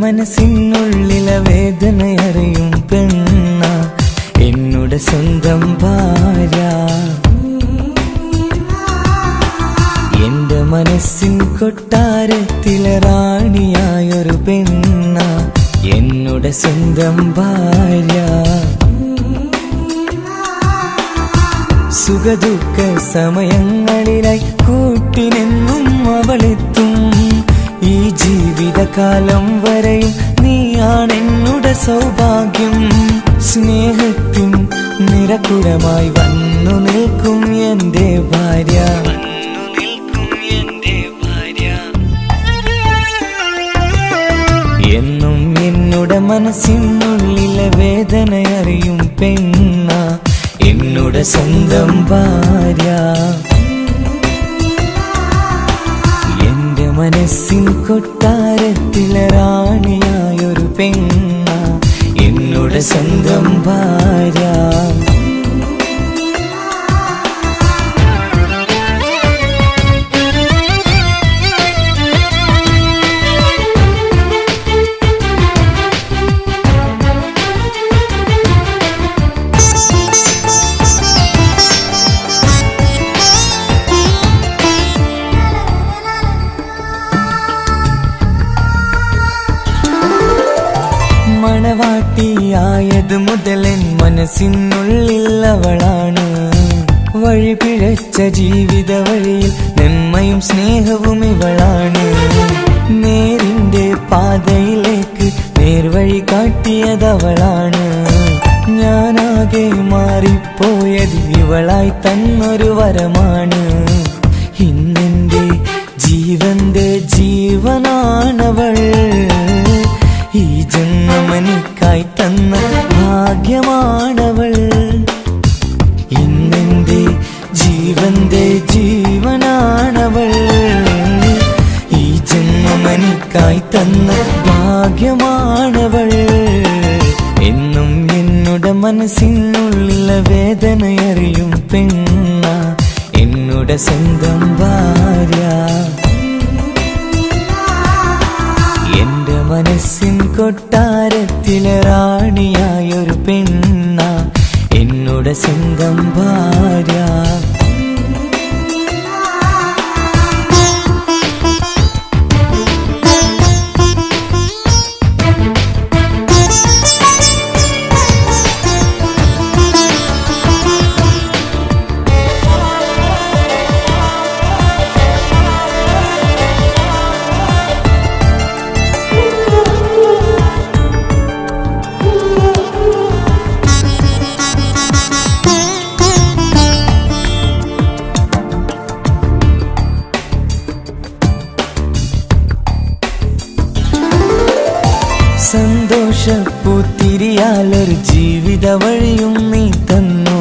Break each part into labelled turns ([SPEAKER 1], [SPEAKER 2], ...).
[SPEAKER 1] മനസ്സിനുള്ളിലെ വേദനയറിയും പെണ്ണ എന്നുടെ സ്വന്തം ഭാര്യ. എന്റെ മനസ്സിൻ കൊട്ടാരത്തിലെ റാണിയായൊരു പെണ്ണ എന്നുടെ സ്വന്തം ഭാര്യ. സുഖദുഃഖ സമയങ്ങളിലായി കൂട്ടിനെന്നും അവളെത്തും. ഈ ജീവിതകാലം വരെയും നീയാണെന്നുടെ സൗഭാഗ്യം. സ്നേഹത്തിൻ നിറകുടമായി വന്നു നിൽക്കും എന്റെ ഭാര്യ. എന്നും എന്നുടെ മനസ്സിനുള്ളിലെ വേദനയറിയും പെണ്ണ എന്നുടെ സ്വന്തം ഭാര്യ. എന്റെ മനസ്സിൻ കൊട്ടാരത്തിലെ റാണിയായൊരു പെണ്ണ എന്നുടെ സ്വന്തം ഭാര്യ. മണവാട്ടിയായത് മുതലൻ മനസ്സിനുള്ളിൽ അവളാണ്. വഴി പിഴച്ച ജീവിത വഴിയിൽ നന്മയും സ്നേഹവും ഇവളാണ്. നേരിന്റെ പാതയിലേക്ക് നേർവഴി കാട്ടിയതവളാണ്. ഞാനാകെ മാറിപ്പോയത് ഇവളായി തന്നൊരു വരമാണ്. ഇന്നെന്റെ ജീവന്റെ ജീവനാണവൾ. ഈ ജന്മമെനിക്കായി തന്ന ഭാഗ്യമാണവൾ. ഇന്നെന്റെ ജീവന്റെ ജീവനാണവൾ. ഈ ജന്മമെനിക്കായി തന്ന ഭാഗ്യമാണവൾ. എന്നും എന്നുടെ മനസ്സിനുള്ളിലെ വേദനയറിയും പെണ്ണ എന്നുടെ സ്വന്തം ഭാര്യ. എന്റെ മനസ്സിൻ കൊട്ടാരത്തിലെ റാണിയായൊരു പെണ്ണ എന്നുടെ സ്വന്തം ഭാര്യ. സന്തോഷപ്പൂത്തിരിയാലൊരു ജീവിത വഴിയും നീ തന്നു.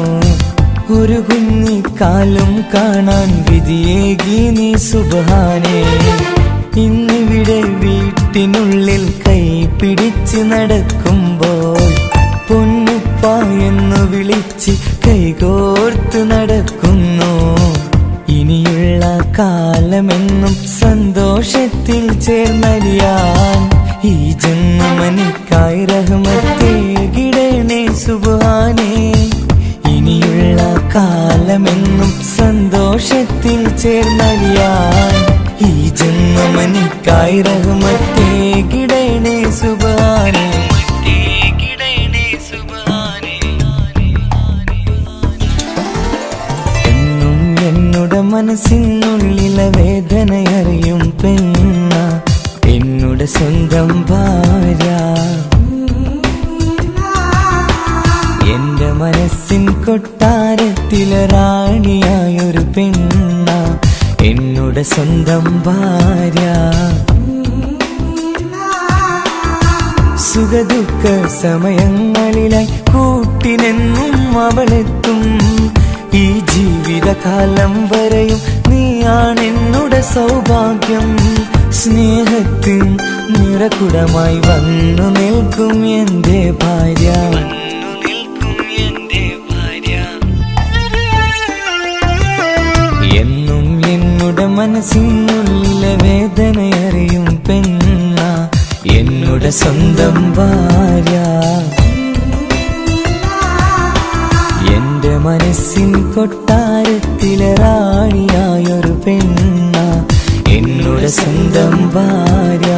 [SPEAKER 1] ഒരു കുഞ്ഞിക്കാലും കാണാൻ വിധിയേകി നീ സുബ്ഹാനേ. ഇന്നിവിടെ വീട്ടിനുള്ളിൽ കൈ പിടിച്ച് നടക്കുമ്പോൾ പൊന്നുപ്പ എന്ന് വിളിച്ച് കൈകോർത്ത് നടക്കുന്നു. ഇനിയുള്ള കാലമെന്നും സന്തോഷത്തിൽ ചേർന്നലിയാൻ ഈ ജന്മമെനിക്കായി റഹ്മത്തേകിടണേ സുബ്ഹാനേ. ഇനിയുള്ള കാലമെന്നും സന്തോഷത്തിൽ ചേർന്നലിയാൻ ഈ ജന്മമെനിക്കായി റഹ്മത്തേകിടണേ സുബ്ഹാനേ. എന്നും എന്നുടെ മനസ്സിനുള്ളിലെ വേദനയറിയും പെണ്ണ എന്നുടെ സ്വന്തം ഭാര്യ. എന്റെ മനസ്സിൻ കൊട്ടാരത്തിലെ റാണിയായൊരു പെണ്ണ എന്നുടെ സ്വന്തം ഭാര്യ. സുഖദുഃഖ സമയങ്ങളിലായി കൂട്ടിനെന്നും അവളെത്തും. ഈ ജീവിതകാലം വരെയും നീയാണെന്നുടെ സൗഭാഗ്യം. സ്നേഹത്തിൻ നിറകുടമായി വന്നു നിൽക്കും എന്റെ ഭാര്യ. എന്നും എന്നുടെ മനസ്സിനുള്ളിലെ വേദനയറിയും പെണ്ണ എന്നുടെ എന്നുടെ സ്വന്തം ഭാര്യ. എന്റെ മനസ്സിൻ കൊട്ടാരത്തിലെ റാണിയായൊരു പെണ്ണ എന്നുടെ സ്വന്തം ഭാര്യ.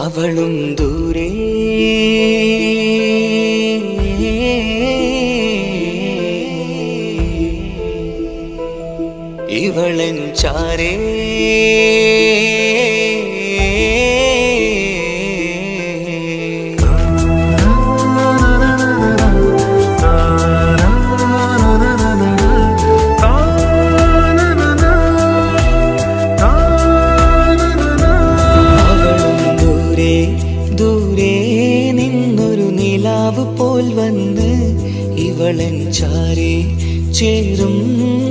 [SPEAKER 1] അവളും ദൂരെ ഇവളൻ ചാരേ ദൂരെ നിന്നൊരു നിലാവ് പോൽ വന്ന് ഇവളൻ ചാരെ ചേരും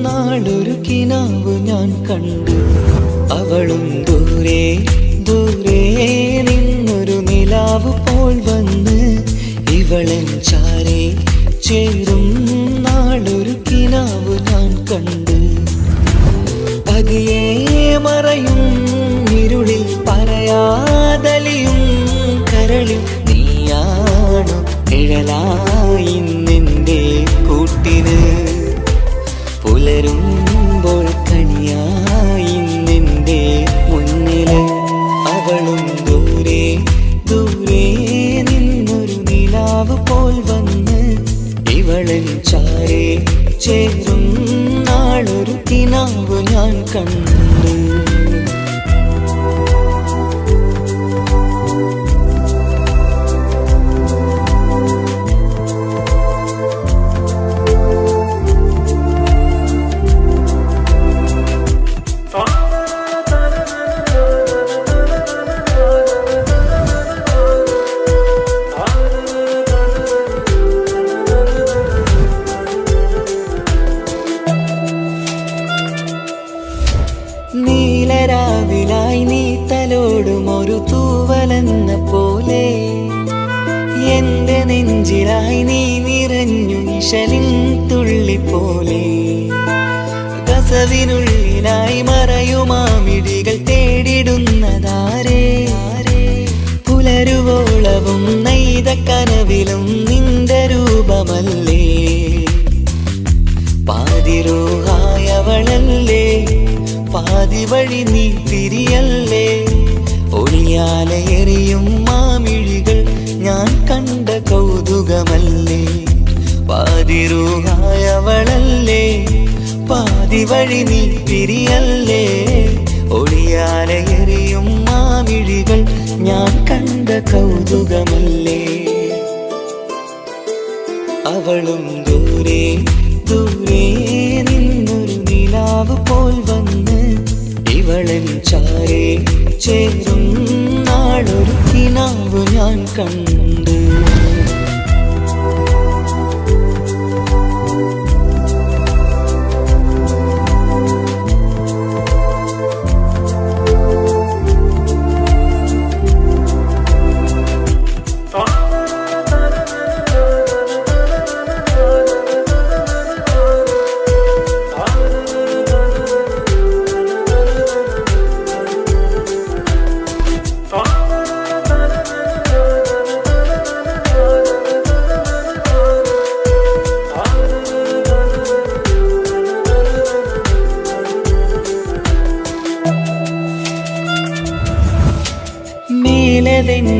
[SPEAKER 1] നാളൊരു കിനാവ് ഞാൻ കണ്ടു. അവളും ദൂരെ ദൂരെ നിന്നൊരു നിലാവ് പോൽ വന്ന് ഇവളൻ ചാരെ ചേരും നാളൊരു കിനാവ് ഞാൻ കണ്ടു. പതിയെ മറയും ഇരുളിൽ പറയാതലിയും കരളിൽ നീയാണു നിഴലായി നിന്റെ കൂട്ടിന്. പുലരുമ്പോൾ കണിയായി നിന്റെ മുന്നില്. അവളും ദൂരെ ദൂരെ നിന്നൊരു നിലാവ് പോൽ വന്ന് ഇവളൻ ചാരെ ചേരും നാളൊരു കിനാവ് ഞാൻ കണ്ടു. നീലരാവിലായി നീ തലോടും ഒരു തൂവലെന്ന പോലെ എന്റെ നെഞ്ചിലായി നീ നിറഞ്ഞു നിഴലിൻ തുള്ളി പോലെ. കസവിനുള്ളിലായി മറയുമാമിഴികൾ തേടിടുന്നതാരേ. പുലരുവോളവും നെയ്ത കനവിലും നിന്റെ രൂപമല്ലേ. പാതിരൂഹായവളല്ലേ, പാതി വഴി നീ തിരിയല്ലേ. ഒളിയാലെ എറിയും മാമിഴികൾ ഞാൻ കണ്ട കൗതുകമല്ലേ. പാതിരൂഹായവളല്ലേ, പാതി വഴി നീ തിരിയല്ലേ. ഒളിയാലെ എറിയും മാമിഴികൾ ഞാൻ കണ്ട കൗതുകമല്ലേ. അവളും ദൂരെ ദൂരെ നിന്നൊരു നിലാവ് പോൽ വന്ന് ഇവളൻ ചാരെ ചേരും നാളൊരു കിനാവ് ഞാൻ കണ്ടു.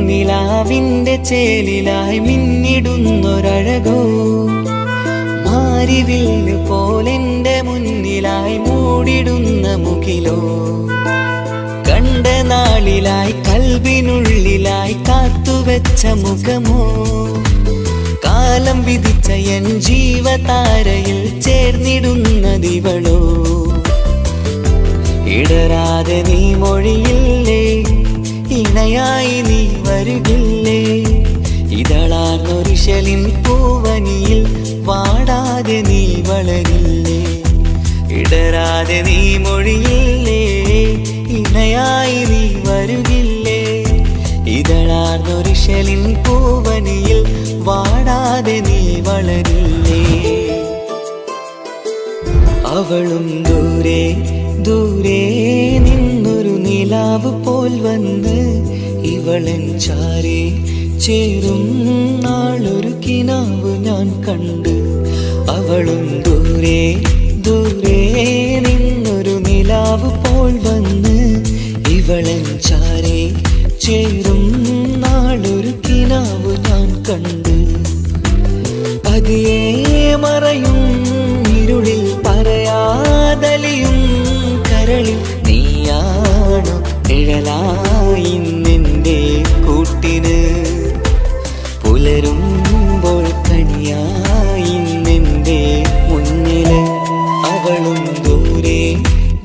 [SPEAKER 1] നിലാവിന്റെ ചേലിലായി മിന്നിടുന്നൊരഴകോ. മാരിവില്ല് പോലെന്റെ മുന്നിലായി മൂടിടുന്ന മുകിലോ. കണ്ട നാളിലായി കൽബിനുള്ളിലായി കാത്തുവെച്ച മുഖമോ. കാലം വിധിച്ച എൻ ജീവതാരയിൽ ചേർന്നിടുന്നതിവളോ. ഇടരാതെ നീ മൊഴിയില്ലേ, ഇണയായി നീ വരുകില്ലേ. ഇതളാർന്നൊരിശലിൻ പൂവനിയിൽ വാടാതെ നീ വളരില്ലേ. ഇടരാതെ നീ മൊഴിയില്ലേ, ഇണയായി നീ വരുകില്ലേ. ഇതളാർന്നൊരിശലിൻ പൂവനിയിൽ വാടാതെ നീ വളരില്ലേ. അവളും ദൂരെ ദൂരെ നിന്നൊരു നിലാവ് പോൽ വന്ന് ഇവളൻ ചാരെ ചേരും നാളൊരു കിനാവ് ഞാൻ കണ്ടു. അവളും ദൂരെ ദൂരെ നിന്നൊരു നിലാവ് പോൽ വന്ന് ഇവളൻ ചാരെ ചേരും നാളൊരു കിനാവ് ഞാൻ കണ്ടു. പതിയെ മറയും ഇരുളിൽ പറയാതലിയും കരളിൽ നീയാണു നിഴലായി നിന്റെ കൂട്ടിന്. പുലരുമ്പോൾ കണിയായി നിന്റെ മുന്നില്. അവളും ദൂരെ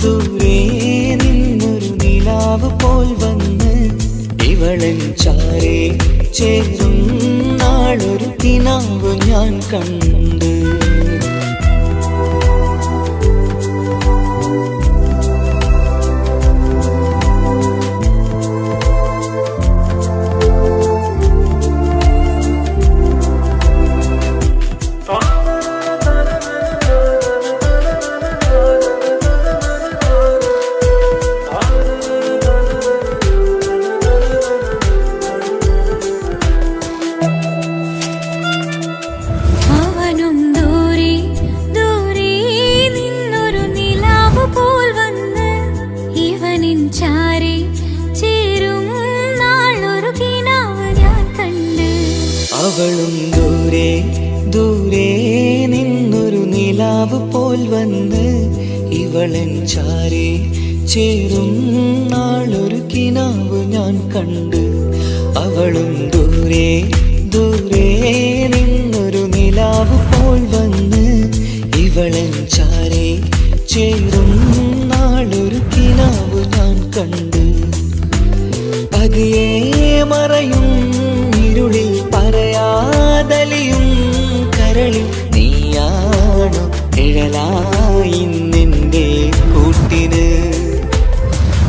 [SPEAKER 1] ദൂരെ നിന്നൊരു നിലാവ് പോൽ വന്ന് ഇവളൻ ചാരെ ചേരും നാളൊരു കിനാവ് ഞാൻ കണ്ട്. അവളും ദൂരെ ദൂരെ നിന്നൊരു നിലാവ് പോൽ വന്ന് ഇവളൻ ചാരി ചേരും നാളൊരു കിനാവ് ഞാൻ കണ്ട്. അവളും ദൂരെ ദൂരെ നിന്നൊരു നിലാവ് പോൽ വന്ന് ഇവളൻ ചാരി ചേരും നാളൊരു കിനാവ് ഞാൻ കണ്ട്. പതിയെ മറയും ഇരുളിൽ പറയാതലിയും കരളിൽ നീയാണു നിഴലായി നിന്റെ കൂട്ടിന്.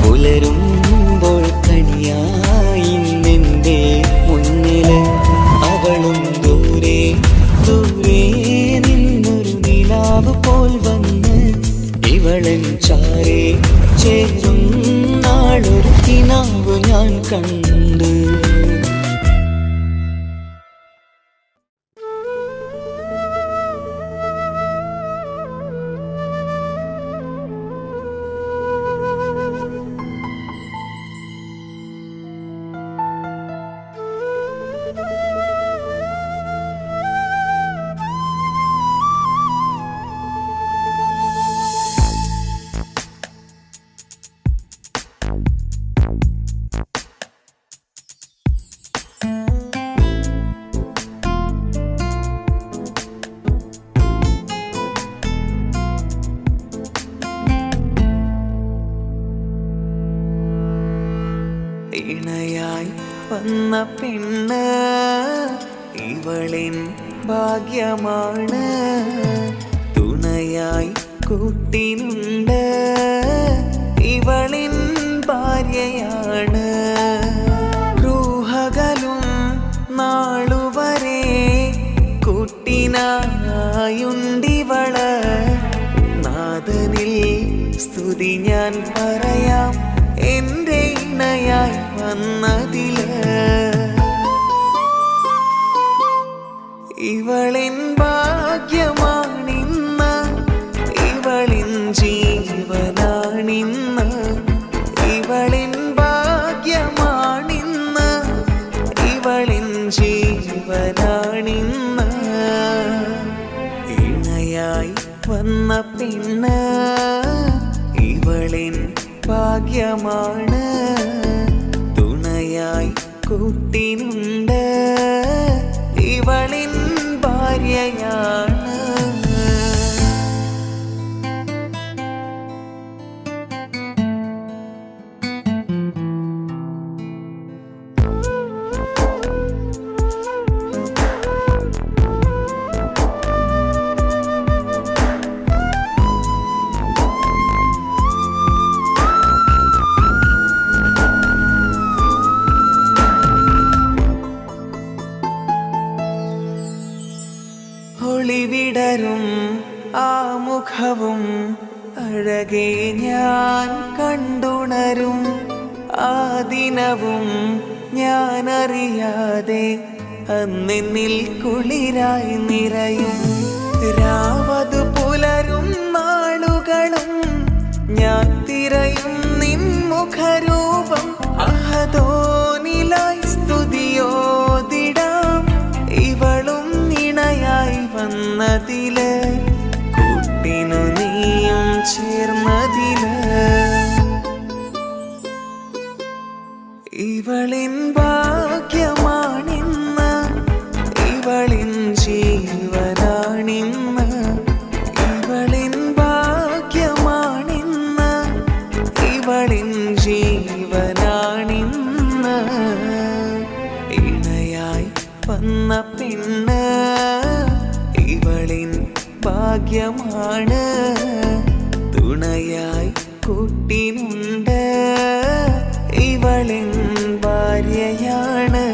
[SPEAKER 1] പുലരുമ്പോൾ കണിയായി നിന്റെ മുന്നില്. അവളും ദൂരെ ദൂരെ നിന്നൊരു നിലാവ് പോൽ വന്ന് ഇവളൻ ചാരെ ചേരും നാളൊരു കിനാവ് ഞാൻ കണ്ട്. ഇണയായി വന്ന പെണ്ണ് ഇവളിൻ ഭാഗ്യമാണ്. തുണയായി കൂട്ടിനുണ്ട് ഇവളിൻ ഭാര്യയാണ്. റൂഹകലും നാളുവരെ കൂട്ടിനായുണ്ടിവള്. നാഥനിൽ സ്തുതി ഞാൻ പറയാം എൻ്റെ ഇണയായി വന്നതില്. ഇവളിൻ ഭാഗ്യമാണിന്ന് ഇവളിൻ ജീവനാണിന്ന്. ഇവളിൻ ഭാഗ്യമാണിന്ന് ഇവളിൻ ജീവനാണിന്ന്. ഇണയായി വന്ന പെണ്ണ് ഇവളിൻ ഭാഗ്യമാണ്. തുണയായി കൂട്ടിനുണ്ട് ഇവളിൻ ഭാര്യയാണ്. ഒളിവിടരും ആ മുഖവും അഴകെ ഞാൻ കണ്ടുണരും. ആ ദിനവും ഞാനറിയാതെ അന്നെന്നിൽ കുളിരായി നിറയും. രാവതു പുലരും നാളുകളും ഞാൻ തിരയും നിൻ മുഖരൂപം. അഹദോനിലായി സ്തുതിയോതിടാം ഇവളും ഇണയായി വന്നതില്. കൂട്ടിനു നീയും ചേർന്നതില്. ഇവളിൻ ഭാഗ്യമാണിന്ന് ഇവളിൻ ജീവനാണിന്ന്. ഇവളിൻ ഭാഗ്യമാണിന്ന് ഇവളിൻ ജീവനാണിന്ന്. ഇണയായി വന്ന പെണ്ണ് ഇവളിൻ ഭാഗ്യമാണ്. തുണയായി കൂട്ടിനുണ്ട് ഇവളിൻ ഭാര്യയാണ്.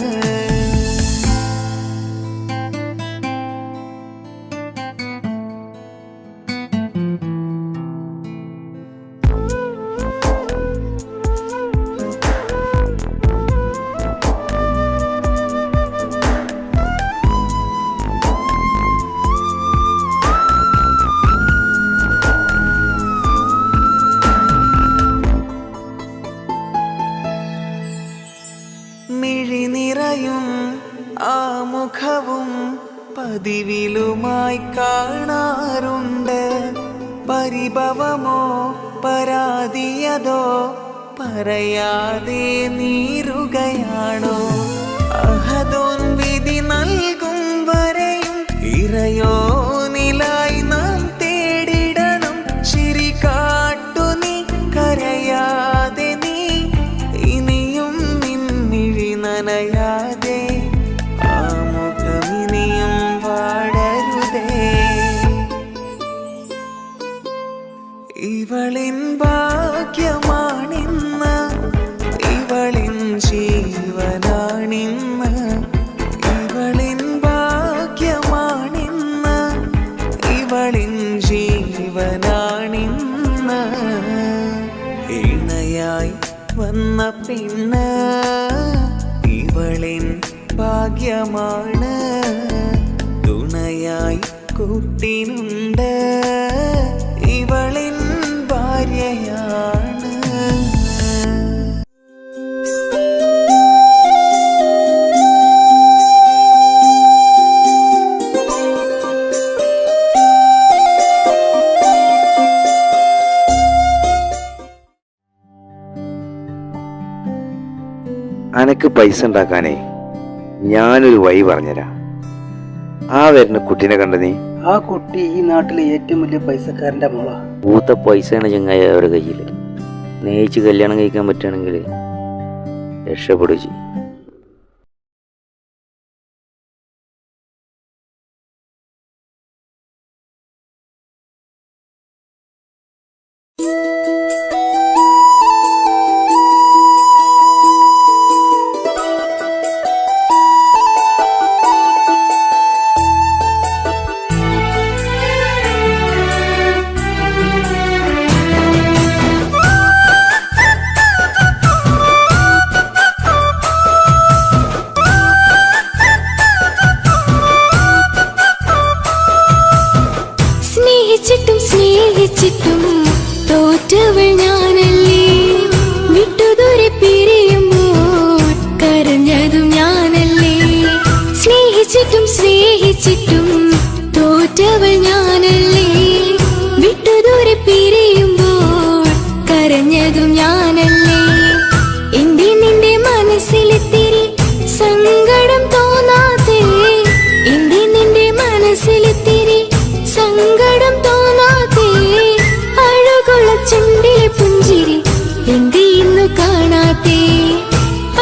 [SPEAKER 1] മിഴി നിറയും ആ മുഖവും പതിവിലുമായി കാണാറുണ്ട്. പരിഭവമോ പരാതിയതോ പറയാതെ നീറുകയാണോ? അഹദോൻ വിധി നൽകും വരെയും ഇറയോനിലായി നാം തേടിടണം. ചിരി കാട്ടു നീ കരയാതെ നീ ഇനിയും നിൻമിഴി നനയാതെ ആ മുഖമിനിയും വാടരുതേ. ഇവളിൻ ഭാഗ്യമാണിന്ന് ഇവളിൻ ജീവനാണിന്ന്. ഇവളിൻ ഭാഗ്യമാണിന്ന് ഇവളിൻ ജീവനാണിന്ന്. ഇണയായി വന്ന പെണ്ണ് ഇവളിൻ ഭാഗ്യമാണ്. തുണയായി കൂട്ടിനുണ്ട് ഇവളിൻ ഭാര്യയാണ്.
[SPEAKER 2] അനക്ക് പൈസ ഉണ്ടാക്കാനേ ഞാനൊരു വഴി പറഞ്ഞുതരാം. ആ വരുന്ന കുട്ടീനെ കണ്ട നീ?
[SPEAKER 3] ആ കുട്ടി ഈ നാട്ടിലെ ഏറ്റവും വലിയ പൈസക്കാരൻ്റെ മോള.
[SPEAKER 4] പൂത്ത പൈസയാണ് ചങ്ങായി അവരുടെ കയ്യിൽ. സ്നേഹിച്ച് കല്യാണം കഴിക്കാൻ പറ്റുകയാണെങ്കിൽ രക്ഷപ്പെടുക ചെയ്യും.
[SPEAKER 5] സ്നേഹിച്ചിട്ടും തോറ്റവൾ ഞാനല്ലേ. വിട്ടുദൂരെ പിരിയുമ്പോൾ കരഞ്ഞതും ഞാനല്ലേ. സ്നേഹിച്ചിട്ടും തോറ്റവൾ ഞാനല്ലേ. വിട്ടുദൂരെ പിരിയുമ്പോൾ കരഞ്ഞതും ഞാനല്ലേ. എന്റെ നിന്റെ മനസ്സിലെത്തിരി സങ്കടം തോന്നാതെ. എന്റെ നിന്റെ മനസ്സിലെത്തിരി സങ്കടം തോന്നാതെ. അഴകുള്ള ചുണ്ടിലെ പുഞ്ചിരി എന്റെ ഇന്നു കാണാതെ.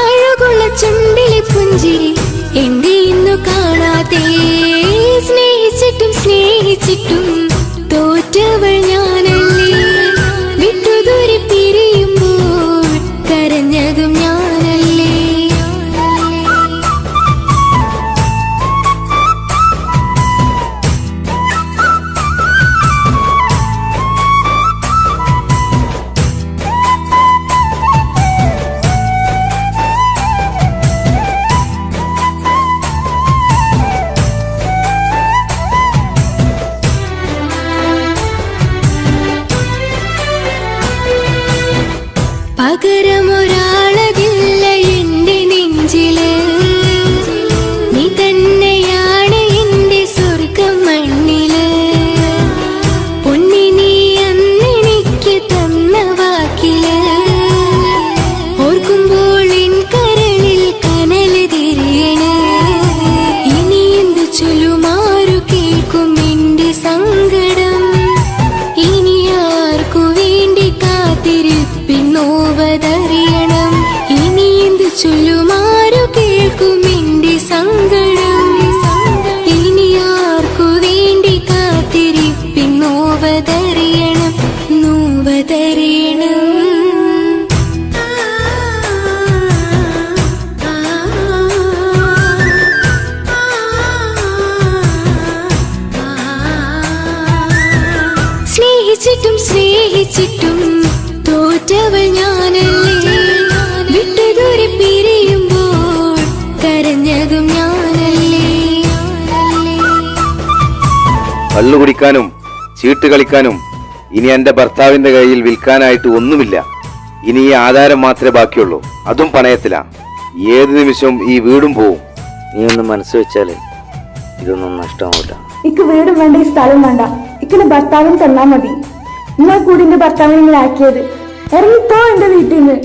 [SPEAKER 5] അഴകുള്ള ചുണ്ടിലെ പുഞ്ചിരി എന്റെ ഇന്നു കാണാതെ. സ്നേഹിച്ചിട്ടും തോറ്റവൾ ഞാനല്ലേ. വിട്ടുദൂരെ പിരിയുമ്പോൾ കരഞ്ഞതും ഞാനല്ലേ. പകരമൊരാളതില്ല എന്റെ നെഞ്ചില്. നീ തന്നെയാണ് എന്റെ സ്വർഗം മണ്ണില്. പൊന്നി നീ അന്നെനിക്ക് തന്ന വാക്കില് ഓർക്കുമ്പോൾ എൻ കരളിൽ കനല് തിരിയണ്. ഇനി എന്ത് ചൊല്ലുമാരു കേൾക്കും എന്റെ സങ്കടം. ഇനി ആർക്കു വേണ്ടി കാത്തിരിപ്പിന്നോവതറി
[SPEAKER 2] കള്ളു കുടിക്കാനും ചീട്ട് കളിക്കാനും ഇനി എന്റെ ഭർത്താവിന്റെ കയ്യിൽ വിൽക്കാനായിട്ട് ഒന്നുമില്ല. ഇനി ഈ ആധാരം മാത്രമേ ബാക്കിയുള്ളൂ, അതും പണയത്തിലാ. ഏത് നിമിഷവും ഈ വീടും പോവും.
[SPEAKER 4] നീ ഒന്ന് മനസ്സ് വെച്ചാല് ഇതൊന്നും നഷ്ടമാവില്ല.
[SPEAKER 6] ഇക്ക് വീടും വേണ്ട, ഈ സ്ഥലം വേണ്ട. ഇക്കിന് ഭർത്താവിന് തന്നാ മതി. നിങ്ങൾ കൂടി എന്റെ ഭർത്താവിനെ ഇങ്ങനെ ആക്കിയത്. ഇറങ്ങിപ്പോ എന്റെ വീട്ടിൽ നിന്ന്.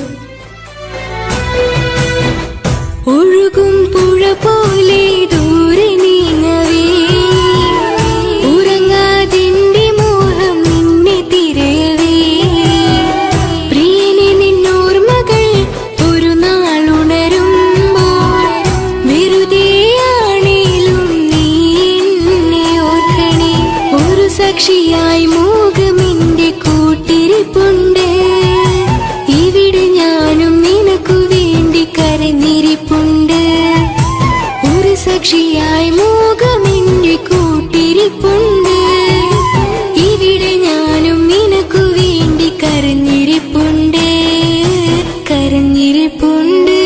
[SPEAKER 5] ഒഴുകും പുഴ പോലെ ദൂരെ നീങ്ങവേ, ഉറങ്ങാതിന്റെ മോഹം നിന്നെ തിരയവേ. പ്രിയനെ നിന്നോർമകൾ ഒരു നാളുണരുമ്പോൾ, വെറുതെയാണേലും നീ എന്നെ ഓർക്കണേ. ഒരു സാക്ഷിയായി മോഹമെന്റെ കൂട്ടിരിപ്പുണ്ട്. ഇവിടെ ഞാനും നിനക്കു വേണ്ടി കരഞ്ഞിരിപ്പുണ്ട്. ഒരു സാക്ഷിയായി മോഹമെന്റെ കൂട്ടിരിപ്പുണ്ട്. ഇവിടെ ഞാനും നിനക്കു വേണ്ടി കരഞ്ഞിരിപ്പുണ്ട്, കരഞ്ഞിരിപ്പുണ്ട്.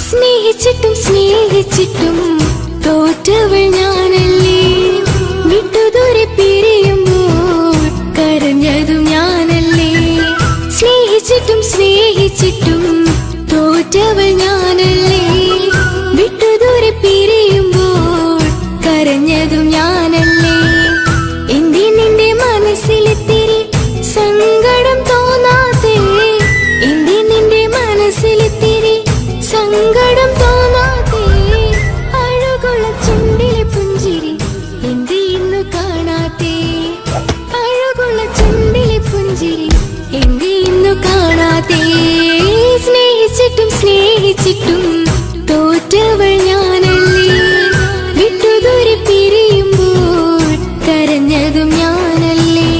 [SPEAKER 5] സ്നേഹിച്ചിട്ടും സ്നേഹിച്ചിട്ടും തോറ്റവൾ ഞാനല്ലേ. വിട്ടുദൂരെ പിരിയുമ്പോൾ കരഞ്ഞതും ഞാനല്ലേ. സ്നേഹിച്ചിട്ടും സ്നേഹിച്ചിട്ടും തോറ്റവൾ ഞാനല്ലേ. വിട്ടുദൂരെ പിരിയുമ്പോൾ കരഞ്ഞതും ഞാനല്ലേ. എന്റെ നിന്റെ മനസ്സിലിത്തിരി സങ്കടം തോന്നാതെ, എന്റെ നിന്റെ മനസ്സിലിത്തിരി സങ്കടം തോന്നാതെ. അഴകുള്ള ചുണ്ടിലെ പുഞ്ചിരി എന്റെ ഇന്നു കാണാത്തെ. അഴകുള്ള ചുണ്ടിലെ പുഞ്ചിരി എന്റെ ഇന്നു കാണാത്തെ. സ്നേഹിച്ചിട്ടും സ്നേഹിച്ചിട്ടും തോറ്റവൾ ഞാനല്ലേ. വിട്ടുദൂരെ പിരിയുമ്പോൾ കരഞ്ഞതും ഞാനല്ലേ.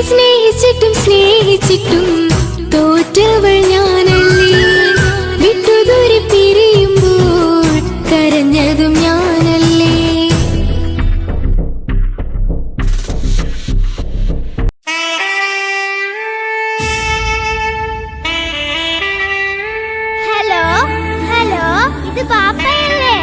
[SPEAKER 5] സ്നേഹിച്ചിട്ടും സ്നേഹിച്ചിട്ടും തോറ്റവൾ ഞാനല്ലേ. വിട്ടുദൂരെ പിരിയുമ്പോൾ കരഞ്ഞതും ഞാനല്ലേ.
[SPEAKER 7] ഹലോ ഹലോ, ഇത് പാപ്പയല്ലേ?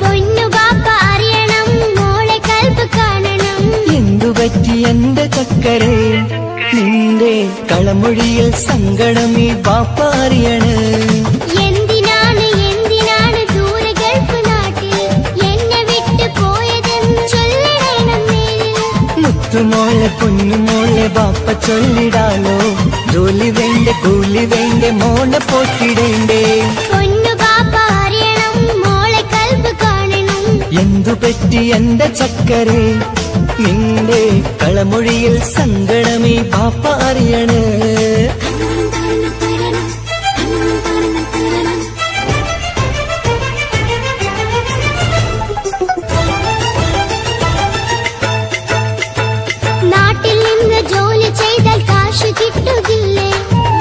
[SPEAKER 7] പൊന്നു പാപ്പ അറിയണം, മോളെ കൽബ് കാണണം.
[SPEAKER 1] എന്തുപറ്റി എന്റെ ചക്കരെ, നിന്റെ കളമൊഴിയിൽ സങ്കടമീ പാപ്പാറിയണ്.
[SPEAKER 7] എന്തിനാണ് എന്തിനാണ് ദൂരെ ഗൾഫ് നാട്ടിൽ എന്നെ വിട്ട് പോയതെന്ന് ചൊല്ലണം നേരിൽ.
[SPEAKER 1] മുത്തുമോളെ പൊന്നുമോളെ ബാപ്പ ചൊല്ലിടാലോ. ജോലി വേണ്ടേ കൂലി വേണ്ടേ മോളെ പോറ്റിടേണ്ടേ.
[SPEAKER 7] പൊന്നു പാപ്പ അറിയണം, മോളെ കൽബ് കാണണം.
[SPEAKER 1] എന്തുപറ്റി എന്റെ ചക്കരെ, നിന്റെ കളമൊഴിയിൽ സങ്കടമീ പാപ്പ അറിയണ്.
[SPEAKER 7] നാട്ടിൽ നിന്ന് ജോലി ചെയ്താൽ കാശ് കിട്ടുകില്ലേ?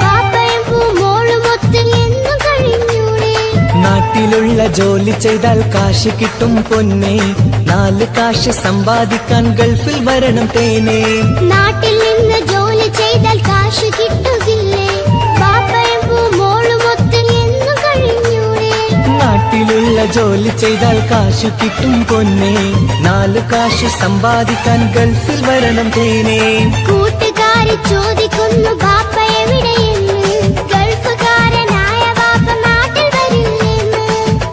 [SPEAKER 7] പാപ്പയും മോളും ഒത്ത് എന്നു കഴിഞ്ഞൂടെ?
[SPEAKER 1] നാട്ടിലുള്ള ജോലി ചെയ്താൽ കാശ് കിട്ടും പൊന്നെ. 4 കാശ് സമ്പാദിക്കാൻ ഗൾഫിൽ വരണം തേനെ.
[SPEAKER 7] നാട്ടിൽ നിന്ന് ജോലി ചെയ്താൽ കാശ് കിട്ടുകില്ലേ? പാപ്പയും മോളും ഒത്ത് എന്നു കഴിഞ്ഞൂടെ?
[SPEAKER 1] നാട്ടിലുള്ള ജോലി ചെയ്താൽ കാശ് കിട്ടും പൊന്നെ. 4 കാശ് സമ്പാദിക്കാൻ ഗൾഫിൽ വരണം തേനെ.
[SPEAKER 7] കൂട്ടുകാരി ചോദിക്കുന്നു ബാപ്പ എവിടെയെന്ന്. ഗൾഫുകാരനായ ബാപ്പ നാട്ടിൽ വരില്ലെന്ന്.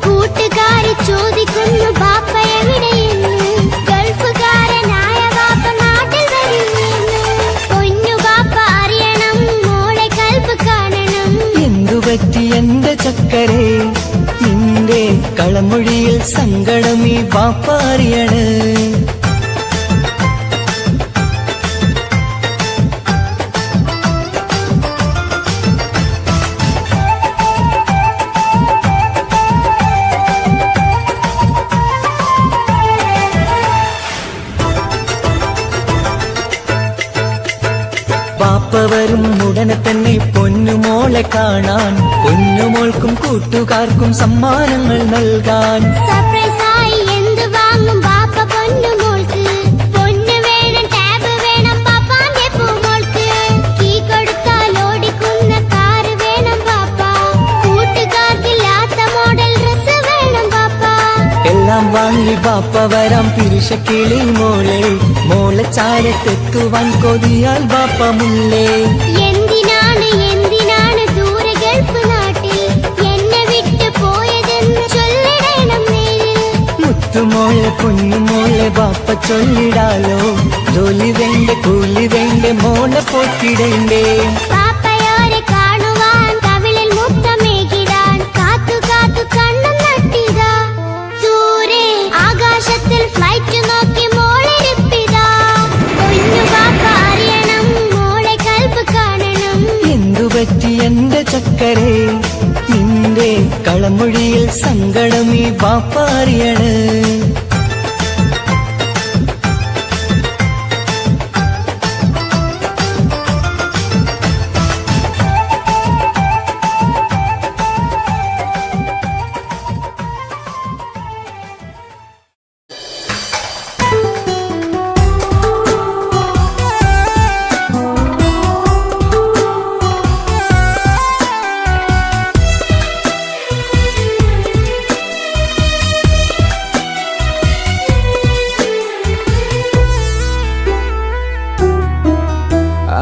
[SPEAKER 7] കൂട്ടുകാരി ചോദിക്കുന്നു ബാപ്പ എവിടെയെന്ന്. ഗൾഫുകാരനായ ബാപ്പ നാട്ടിൽ വരില്ലെന്ന്. പൊന്നു ബാപ്പ അറിയണം, മോളെ കൽബ് കാണണം.
[SPEAKER 1] എന്തുപറ്റി എന്റെ ചക്കരെ, നിന്റെ കളമൊഴിയിൽ സങ്കടമീ പാപ്പ അറിയണ്. പാപ്പ വരും ഉടനെ തന്നെ പൊന്നുമോളെ കാണാൻ, പൊന്നുമോൾക്കും കൂട്ടുകാർക്കും സമ്മാനങ്ങൾ നൽകാൻ.
[SPEAKER 7] സർപ്രൈസായി എന്ത് വാങ്ങും പാപ്പ പൊന്നുമോൾക്ക്? പൊന്ന് വേണം, ടാബ് വേണം പാപ്പാന്റെ പൂമോൾക്ക്. കീ കൊടുത്താൽ ഓടിക്കുന്ന കാറ് വേണം പാപ്പ. കൂട്ടുകാർക്കില്ലാത്ത മോഡൽ ഡ്രസ് വേണം പാപ്പ.
[SPEAKER 1] എല്ലാം വാങ്ങി പാപ്പ വരാം പിരിശക്കിളി മോളെ, മോളെ ചാരത്തെത്തുവാൻ കൊതിയാൽ ബാപ്പ മുല്ലേ.
[SPEAKER 7] എന്തിനാണ് എന്തിനാണ് ദൂരെ ഗൾഫ് നാട്ടിൽ എന്നെ വിട്ടു പോയതെന്ന് ചൊല്ലിടണം നേരിൽ.
[SPEAKER 1] മുത്തുമോളെ പൊന്നുമോളെ ബാപ്പ ചൊല്ലിടാലോ, ജോലി വേണ്ട കൂലി വേണ്ട മോളെ പോറ്റിടേണ്ടേ.
[SPEAKER 7] പാപ്പയോരെ കാണുവാൻ കവിളിൽ മുത്തമേകിടാൻ കാത്തു കാത്തു കണ്ണും നട്ടിതാ. ദൂരെ ആകാശത്തിൽ ഫ്ലൈറ്റ് നോക്കി മോളിരിപ്പിതാ. പൊന്നു പാപ്പ അറിയണം, മോളെ കൽബ് കാണണം.
[SPEAKER 1] എന്തുപറ്റി എന്റെ ചക്കരെ, നിന്റെ കളമൊഴിയിൽ സങ്കടം ഈ ബാപ്പ അറിയണ്.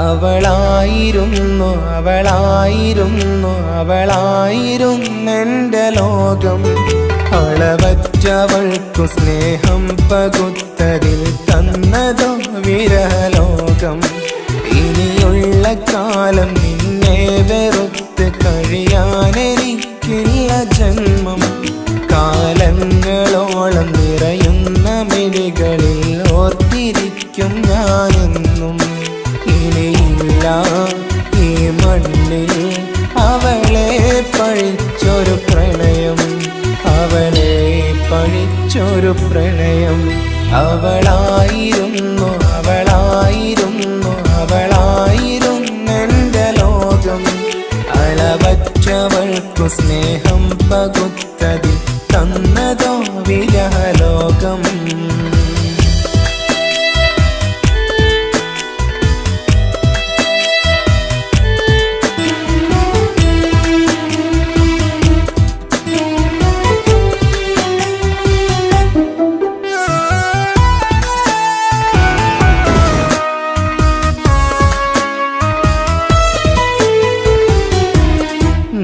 [SPEAKER 8] അവളായിരുന്നു അവളായിരുന്നു അവളായിരുന്നെൻ്റെ ലോകം. അളവറ്റവൾക്കു സ്നേഹം പകുത്തതിൽ തന്നതോ വിരഹലോകം. ഇനിയുള്ള കാലം നിന്നെ വെറുത്ത് കഴിയാനെനിക്കില്ല ജന്മം. കാലങ്ങളോളം നിറയുന്ന മിഴികളിൽ ഓർത്തിരിക്കും ഞാനെന്നും. ഇനിയില്ല ഈ മണ്ണിൽ അവളെ പഴിച്ചൊരു പ്രണയം, അവളെ പഴിച്ചൊരു പ്രണയം. അവളായിരുന്നു അവളായിരുന്നു അവളായിരുന്നെൻ്റെ ലോകം. അളവറ്റവൾക്കു സ്നേഹം പകുത്തതിൽ തന്നതോ വിരഹലോകം.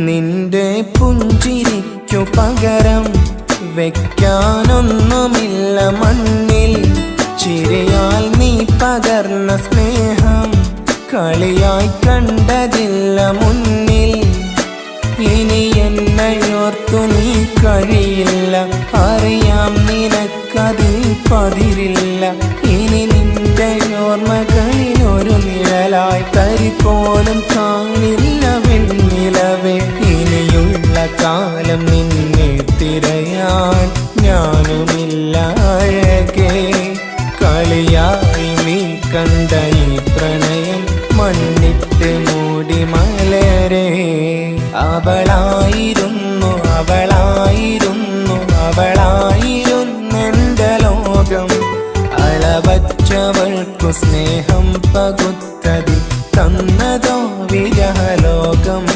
[SPEAKER 8] നിന്റെ പുഞ്ചിരിക്കു പകരം വെക്കാനൊന്നുമില്ല മണ്ണിൽ. ചിരിയാൽ നീ പകർന്ന സ്നേഹം കളിയായി കണ്ടതില്ല മുന്നിൽ. ഇനി എന്നോർത്തു നീ കഴിയില്ല, അറിയാം നിനക്കതിൽ പതിരില്ല. ഇനി നിന്റെ ഓർമ്മകളിലൊരു നിഴലായി തരി പോലും കാണില്ല വെണ്ണിലവേ. ഇനിയുള്ള കാലം നിന്നെ തിരയാൻ ഞാനുമില്ല അഴകേ. കളിയായി നീ കണ്ട ഈ പ്രണയം മണ്ണിട്ട് മൂടി മലരെ. അവളായിരുന്നു അവളായിരുന്നു അവളായിരുന്നെൻ്റെ ലോകം. അളവറ്റവൾക്കു സ്നേഹം പകുത്തതിൽ തന്നതോ വിരഹലോകം.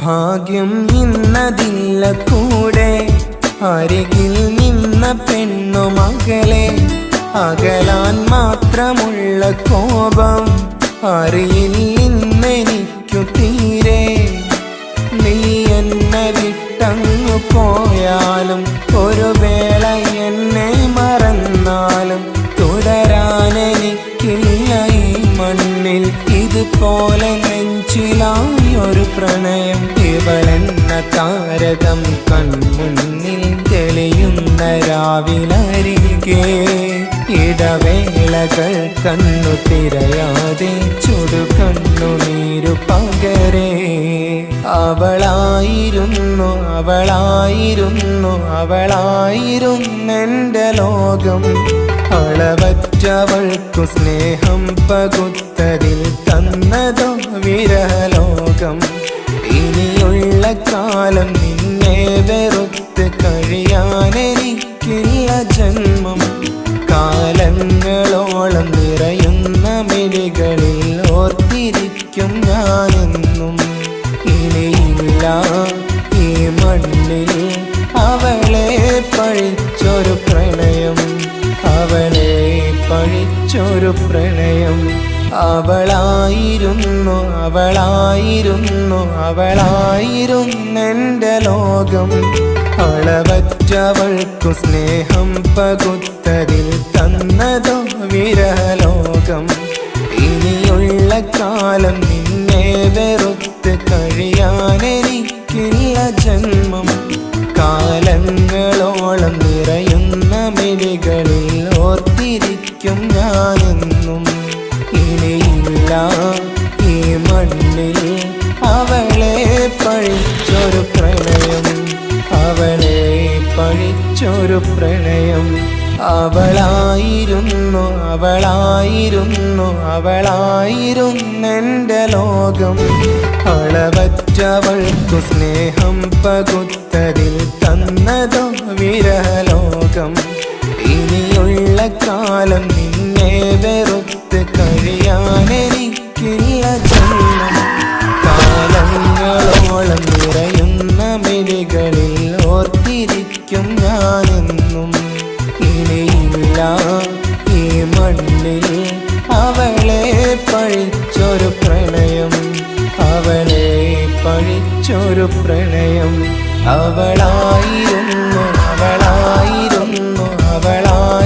[SPEAKER 8] ഭാഗ്യം ഇന്നതില്ല കൂടെ, അരികിൽ നിന്ന പെണ്ണു മകളെ. അകലാൻ മാത്രമുള്ള കോപം അറിയില്ലെന്നെനിക്കു തീരെ. നീ എന്നെ വിട്ടങ്ങു പോയാലും ഒരു വേള എന്നെ മറന്നാലും തുടരാനെനിക്കില്ല ഈ മണ്ണിൽ. ഇതുപോലെ നെഞ്ചിലായൊരു പ്രണയം. ഇവളെന്ന താരകം കൺമുന്നിൽ തെളിയുന്ന രാവിലരികെ ഇടവേളകൾ കണ്ണു തിരയാതെ ചുടുകണ്ണുനീരു പകരേ അവളായിരുന്നെന്റെ ലോകം അളവറ്റവൾക്കു സ്നേഹം പകുത്തതിൽ തന്നതോ വിരലോകം ഇനിയുള്ള കാലം നിന്നെ വെറുത്ത് കഴിയാനെനിക്കില്ല ജന്മം കാലങ്ങളോളം നിറയുന്ന മിഴികളിൽ ഓർത്തിരിക്കും ഞാനെന്നും ഇനിയില്ല ഈ മണ്ണിൽ അവളെ പഴിച്ചൊരു പ്രണയം അവളായിരുന്നെന്റെ ലോകം അളവറ്റവൾക്കു സ്നേഹം പകുത്തതിൽ തന്നതോ വിരലോകം ഇനിയുള്ള കാലം നിന്നെ വെറുത്ത് കഴിയാനെനിക്കില്ല ജന്മം കാലങ്ങളോളം നിറയുന്ന മിഴികളിൽ ഓർത്തിരിക്കും ഞാനെന്നും ഇനിയില്ല ഈ മണ്ണിൽ അവളെ പഴിച്ചൊരു പ്രണയം അവളായിരുന്നെന്റെ ലോകം അളവറ്റവൾക്കു സ്നേഹം പകുത്തതിൽ തന്നതോ വിരലോകം ഇനിയുള്ള കാലം നിന്നെ വെറുത്ത് കഴിയാനെനിക്കില്ല ജന്മം കാലങ്ങളോളം നിറയുന്ന മിഴികളിൽ ഓർത്തിരിക്കും ഞാനെന്നും ഇനിയില്ല ഈ മണ്ണിൽ അവളെ പഴിച്ചൊരു പ്രണയം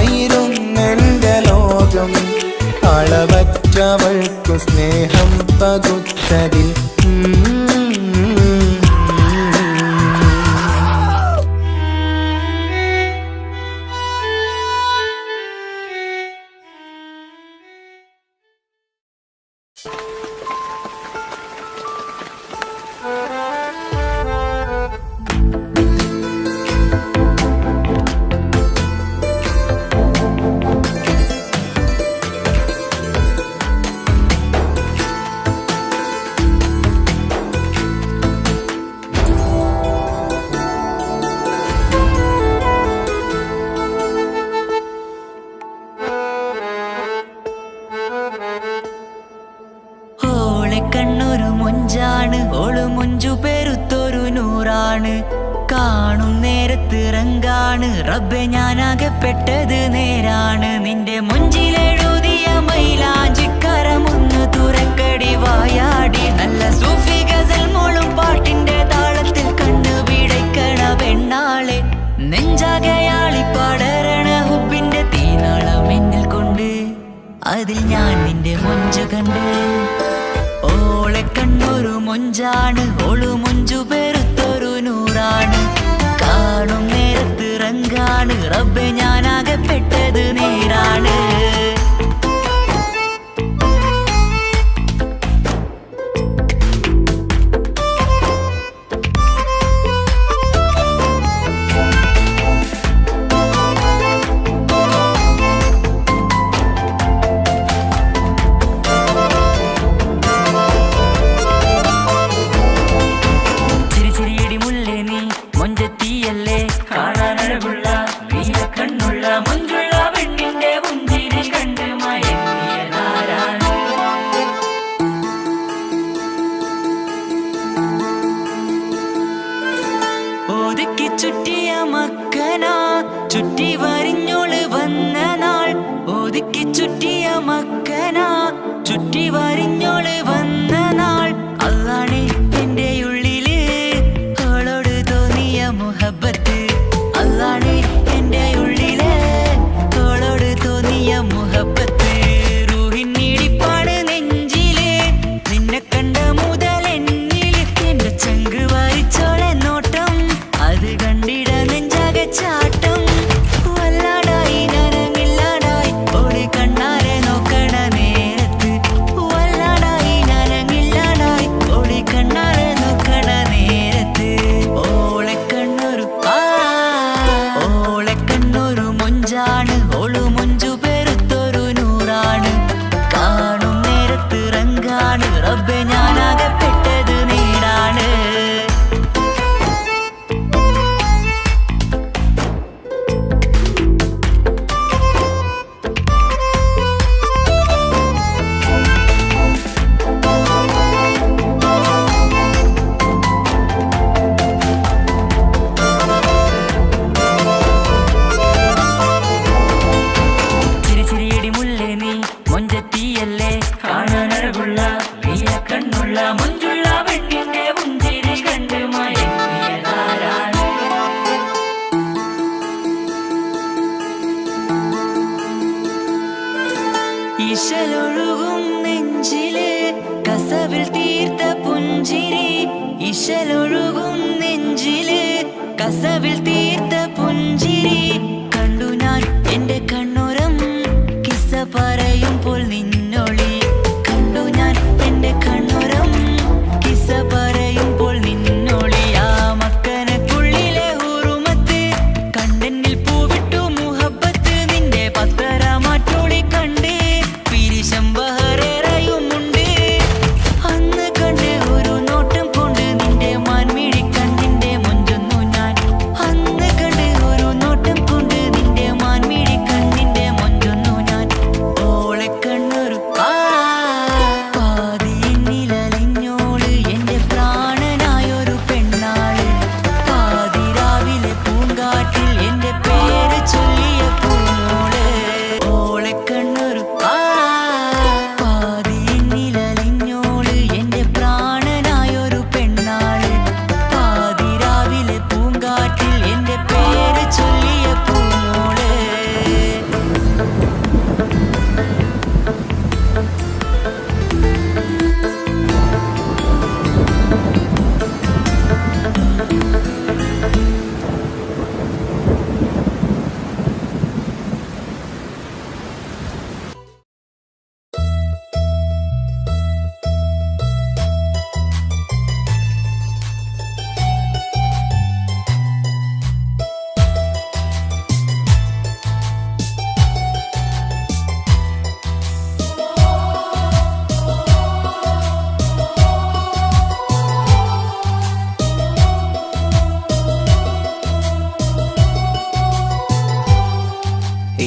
[SPEAKER 8] അവളായിരുന്നെന്റെ ലോകം അളവറ്റവൾക്കു സ്നേഹം പകുത്തതിൽ
[SPEAKER 9] കണ്ണൊരു മൊഞ്ചാണ് ഓള് മൊഞ്ചു പെരുത്തൊരു നൂറാണ് കാണും നേരത്ത് റങ്കാണ് റബ്ബെ ഞാനാകപ്പെട്ടത് നേരാണ് നിന്റെ മൊഞ്ചിലെഴുതിയ മൈലാഞ്ചിക്കരമൊന്ന് തുറക്കടി വായാടി നല്ല സൂഫി ഗസൽ മോളും പാട്ടിന്റെ താളത്തിൽ കണ്ണു പിടയ്ക്കണ പെണ്ണാളെ നെഞ്ചാകയാളി പടരണ ഹുബിന്റെ തീനാളം എന്നിൽ കൊണ്ട് അതിൽ ഞാൻ നിന്റെ മൊഞ്ചു കണ്ട് ഓളെ കണ്ണൊരു മൊഞ്ചാണ് ഓളു മൊഞ്ചു പെരുത്തൊരു നൂറാണ് കാണും നേരത്ത് റങ്കാണ് റബ്ബെ ഞാനാകപ്പെട്ടത് നേരാണ് ഒതുക്കി ചുറ്റിയ മക്കനാ ചുറ്റി വരിഞ്ഞോള് വന്ന നാൾ ഒതുക്കി ചുറ്റിയ മക്കനാ ചുറ്റി വരിഞ്ഞോള് വന്ന നാൾ അള്ളാണ് എന്റെ ഉള്ളില് അവളോട് തോന്നിയ മുഹബത്ത് അള്ളാണ് എന്റെ ഉള്ളില് അവളോട് തോന്നിയ മുഹബത്ത് റൂഹിന്നിടിപ്പാണ് നെഞ്ചില് നിന്നെ കണ്ട മുതൽ എന്നില് എന്റെ ചങ്ക് വാരിച്ചോളെന്നോ കസവിൽ തീർത്ത പുഞ്ചിരി കണ്ടു ഞാൻ എന്റെ കണ്ണുരം കിസ്സ പറയുമ്പോൾ നിന്നൊളി കണ്ടു ഞാൻ എന്റെ കണ്ണുരം കിസ്സ പറയുമ്പോൾ നിന്നൊളി ആ മക്കനക്കുള്ളിലെ ഹുറുമത്ത് കണ്ണെന്നിൽ പൂവിട്ടു മുഹബത്ത് നിന്റെ പത്തര മാറ്റോളി കണ്ട് പിരിശം ബഹറേറയുമുണ്ട് അന്ന് കണ്ട് ഒരു നോട്ടം കൊണ്ട് നിന്റെ മാൻമിഴി കണ്ണിന്റെ മുഞ്ചൊന്നു ഞാൻ അന്ന് കണ്ട് ഒരു നോട്ടം കൊണ്ട് നിന്റെ മാൻമിഴി കണ്ണിന്റെ മുഞ്ചൊന്നു ഞാൻ ഓളെ കണ്ണൊരു പാതിയെന്നിലലിഞ്ഞോള് എന്റെ പ്രാണനായൊരു പെണ്ണാള് പാതിരാവിലെ പൂങ്കാട്ടിൽ എന്റെ പേര് ചൊല്ലിയ പൂമോള് ഓളെ കണ്ണൊരു പാതിയെന്നിലലിഞ്ഞോള് എന്റെ പ്രാണനായൊരു പെണ്ണാള് പാതിരാവിലെ പൂങ്കാട്ടിൽ എന്റെ പേര് ചൊല്ലിയ പൂമോള്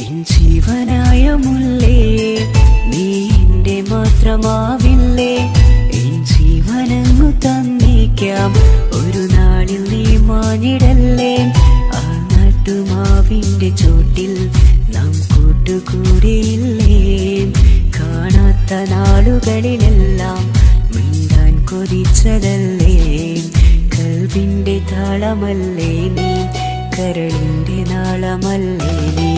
[SPEAKER 1] എൻ ജീവനായ മുല്ലേ നീ എന്റെ മാത്രമാവില്ലേ എൻ ജീവനങ്ങു തന്നേക്കാം ഒരു നാളിൽ നീ മാനിടല്ലേ ആ നാട്ടുമാവിന്റെ ചോട്ടിൽ നാം കൂട്ടുകൂടിയില്ലേ കാണാത്ത നാളുകളിലെല്ലാം മിണ്ടാൻ കൊതിച്ചതല്ലേ കൽവിന്റെ താളമല്ലേ നീ കരളിന്റെ നാളമല്ലേ നീ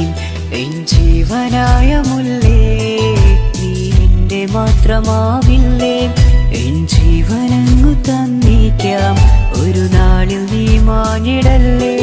[SPEAKER 1] എൻ ജീവനായ മുല്ലേ നീ എന്റെ മാത്രമാവില്ലേ എൻ ജീവനങ്ങു തന്നേക്കാം ഒരു നാളിൽ നീ മാനിടല്ലേ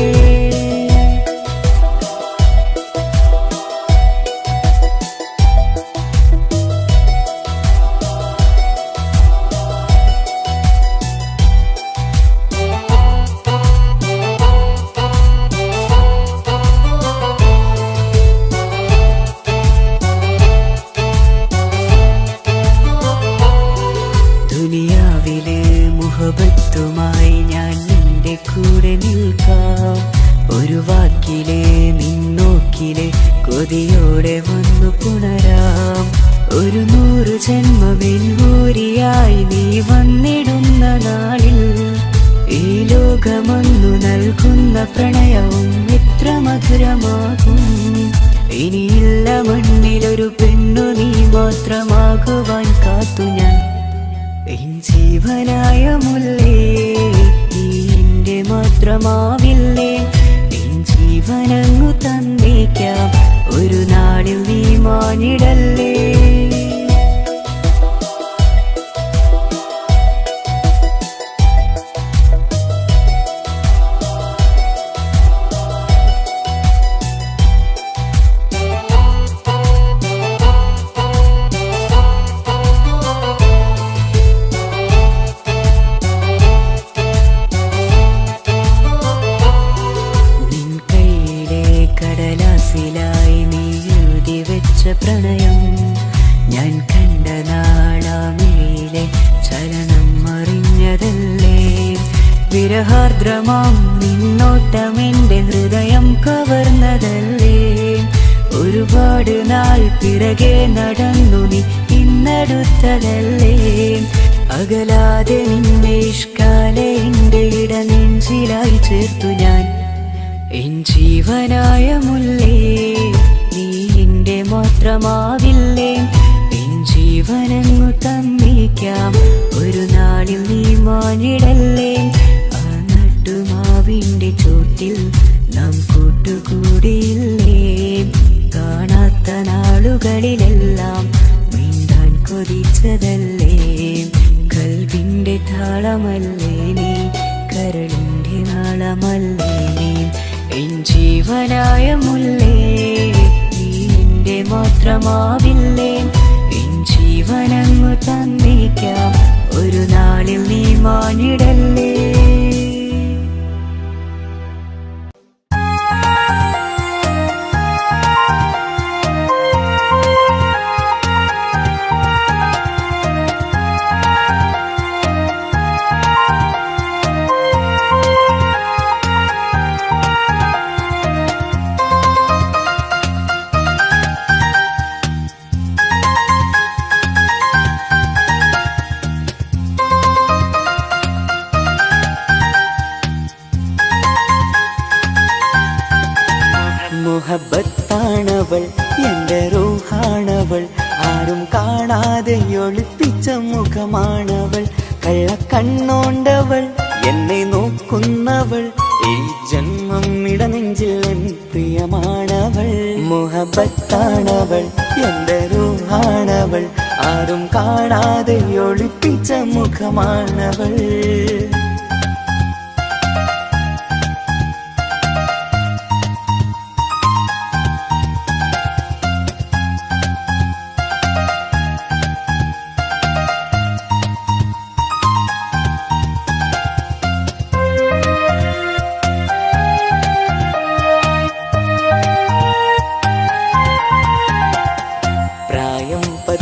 [SPEAKER 1] ദുനിയാവിലെ മുഹബത്തുമായി ഞാൻ നിന്റെ കൂടെ നിൽക്കാം ഒരു വാക്കിലെ നിന്നോക്കിലെ കൊതിയോടെ വന്നു പുണരാം ഒരു 100 ജന്മമെൻകൂരിയായി നീ വന്നിടുന്ന നാളിൽ ഈ ലോകമൊന്നു നൽകുന്ന പ്രണയവും എത്ര മധുരമാകും ഇനിയില്ല മണ്ണിലൊരു പെണ്ണു നീ മാത്രമാകുവാൻ കാത്തു ഞാൻ എൻ ജീവനായ മുല്ലേ നീ എന്റെ മാത്രമാവില്ലേ എൻ ജീവനങ്ങു തന്നേക്കാം ഒരു നാളിൽ നീ മാനിടല്ലേ കടലാസിലായി നീ എഴുതി വെച്ച പ്രണയം ഞാൻ കണ്ട നാളാമിഴിയിലെ ചലനം അറിഞ്ഞതല്ലേ വിരഹാർദ്രമാം നിന്നോട്ടം എന്റെ ഹൃദയം കവർന്നതല്ലേ ഒരുപാട് നാൾ പിറകെ നടന്നു നീ ഇന്നടുത്തതല്ലേ അകലാതെ നിന്നെ ഇഷ്കാലെ എന്റെ ഇടനെഞ്ചിലായി ചേർത്തു ഞാൻ എൻ ജീവനായ മുല്ലേ നീ എന്റെ മാത്രമാവില്ലേ എൻ ജീവനങ്ങു തന്നേക്കാം ഒരു നാളിൽ നീ മാനിടല്ലേ ആ നട്ടുമാവിന്റെ ചോട്ടിൽ നാം കൂട്ടുകൂടിയില്ലേ കാണാത്ത നാളുകളിലെല്ലാം മിണ്ടാൻ കൊതിച്ചതല്ലേ കൽവിന്റെ താളമല്ലേ നീ കരളിന്റെ
[SPEAKER 9] അടിനാളമല്ലേ നീ എൻ ജീവനായ മുല്ലേ നീ എന്റെ മാത്രമാവില്ലേ എൻ ജീവനങ്ങു തന്നേക്കാം ഒരു നാളിൽ നീ മാനിടല്ലേ മുഹബത്താണവൾ എൻ്റെ റൂഹാണവൾ ആരും കാണാതെ ഒളിപ്പിച്ച മുഖമാണവൾ കള്ളക്കണ്ണോണ്ടവൾ എന്നെ നോക്കുന്നവൾ ഈ ജന്മം ഇടനെഞ്ചിൽ എൻ പ്രിയമാണവൾ മുഹബത്താണവൾ എൻ്റെ റൂഹാണവൾ ആരും കാണാതെ ഒളിപ്പിച്ച മുഖമാണവൾ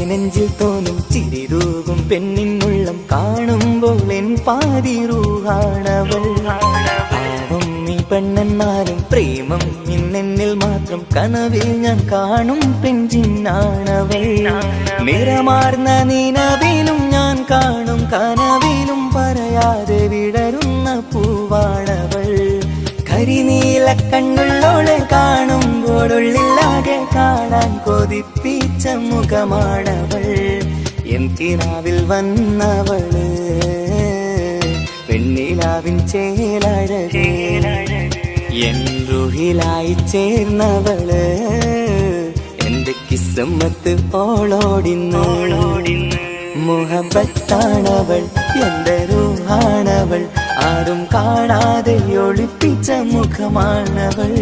[SPEAKER 9] നെഞ്ചിൽ തോന്നും ചിരിതൂകും പെണ്ണിനുള്ളം കാണുമ്പോൾ എൻ പാതി റൂഹാണവൾ പാവം നീ പെണ്ണെന്നാലും പ്രേമം ഇന്നെന്നിൽ മാത്രം കനവിൽ ഞാൻ കാണും പെഞ്ചിന്നാണവൾ നിറമാർന്ന നിലവിലും ഞാൻ കാണും കനവിലും പറയാതെ വിടരുന്ന പൂവാണവൾ കരിനീല കണ്ണുള്ളോളെ കാണുമ്പോഴുള്ളിലാകെ കാണാൻ കൊതിപ്പിച്ച മുഖമാണവൾ എൻ കിനാവിൽ വന്നവള് പെണ്ണിലാവിൻ ചേലഴകേ എൻ റുഹിലായി ചേർന്നവള് എന്റെ കിസ്മത്ത് ഓളോടിന്നോളോടിന്ന് മുഹബത്താണവൾ എന്റെ റൂഹാണവൾ ആരും കാണാതെ ഒളിപ്പിച്ച മുഖമാണവൾ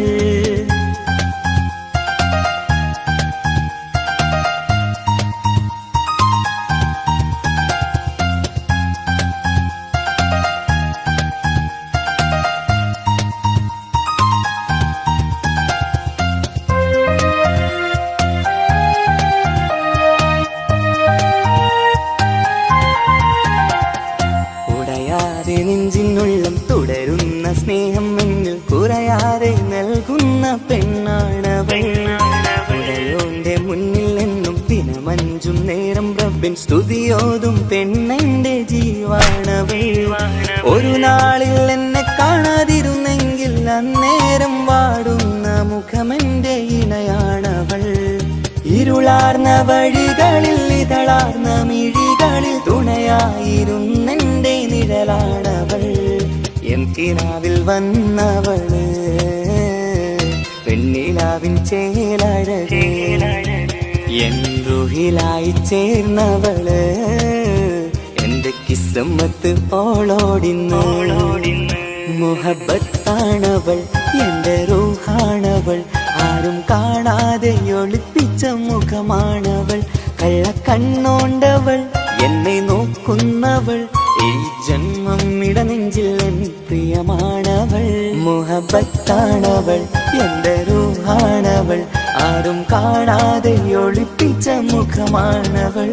[SPEAKER 9] നെഞ്ചിനുള്ളം തുടരുന്ന സ്നേഹം എന്നിൽ കുറയാതെ നൽകുന്ന പെണ്ണാണവൾ ഉടയോന്റെ മുന്നിൽ എന്നും ദിനമഞ്ചും നേരം റബ്ബിൻ സ്തുതിയോതും പെണ്ണെന്റെ ജീവാണവൾ ഒരു നാളിൽ എന്നെ കാണാതിരുന്നെങ്കിൽ അന്നേരം വാടുന്ന മുഖമെന്റെ ഇണയാണവൾ ഇരുളാർന്ന വഴികളിൽ ഇതളാർന്ന മിഴികളിൽ തുണയായിരുന്നെന്റെ നിഴലാണവൾ എൻ കിനാവിൽ വന്നവള് പെണ്ണിലാവിൻ ചേലഴകേ എൻ റുഹിലായി ചേർന്നവള് എന്റെ കിസ്മത്ത് ഓളോടിന്നോളോടിന്ന് മുഹബത്താണവൾ എന്റെ റൂഹാണവൾ ആരും കാണാതെ ഒളിപ്പിച്ച മുഖമാണവൾ കള്ളക്കണ്ണോണ്ടവൾ എന്നെ നോക്കുന്നവൾ ഈ ജന്മം ഇടനെഞ്ചിൽ എൻ പ്രിയമാണവൾ മുഹബത്താണവൾ എന്റെ റൂഹാണവൾ ആരും കാണാതെ ഒളിപ്പിച്ച മുഖമാണവൾ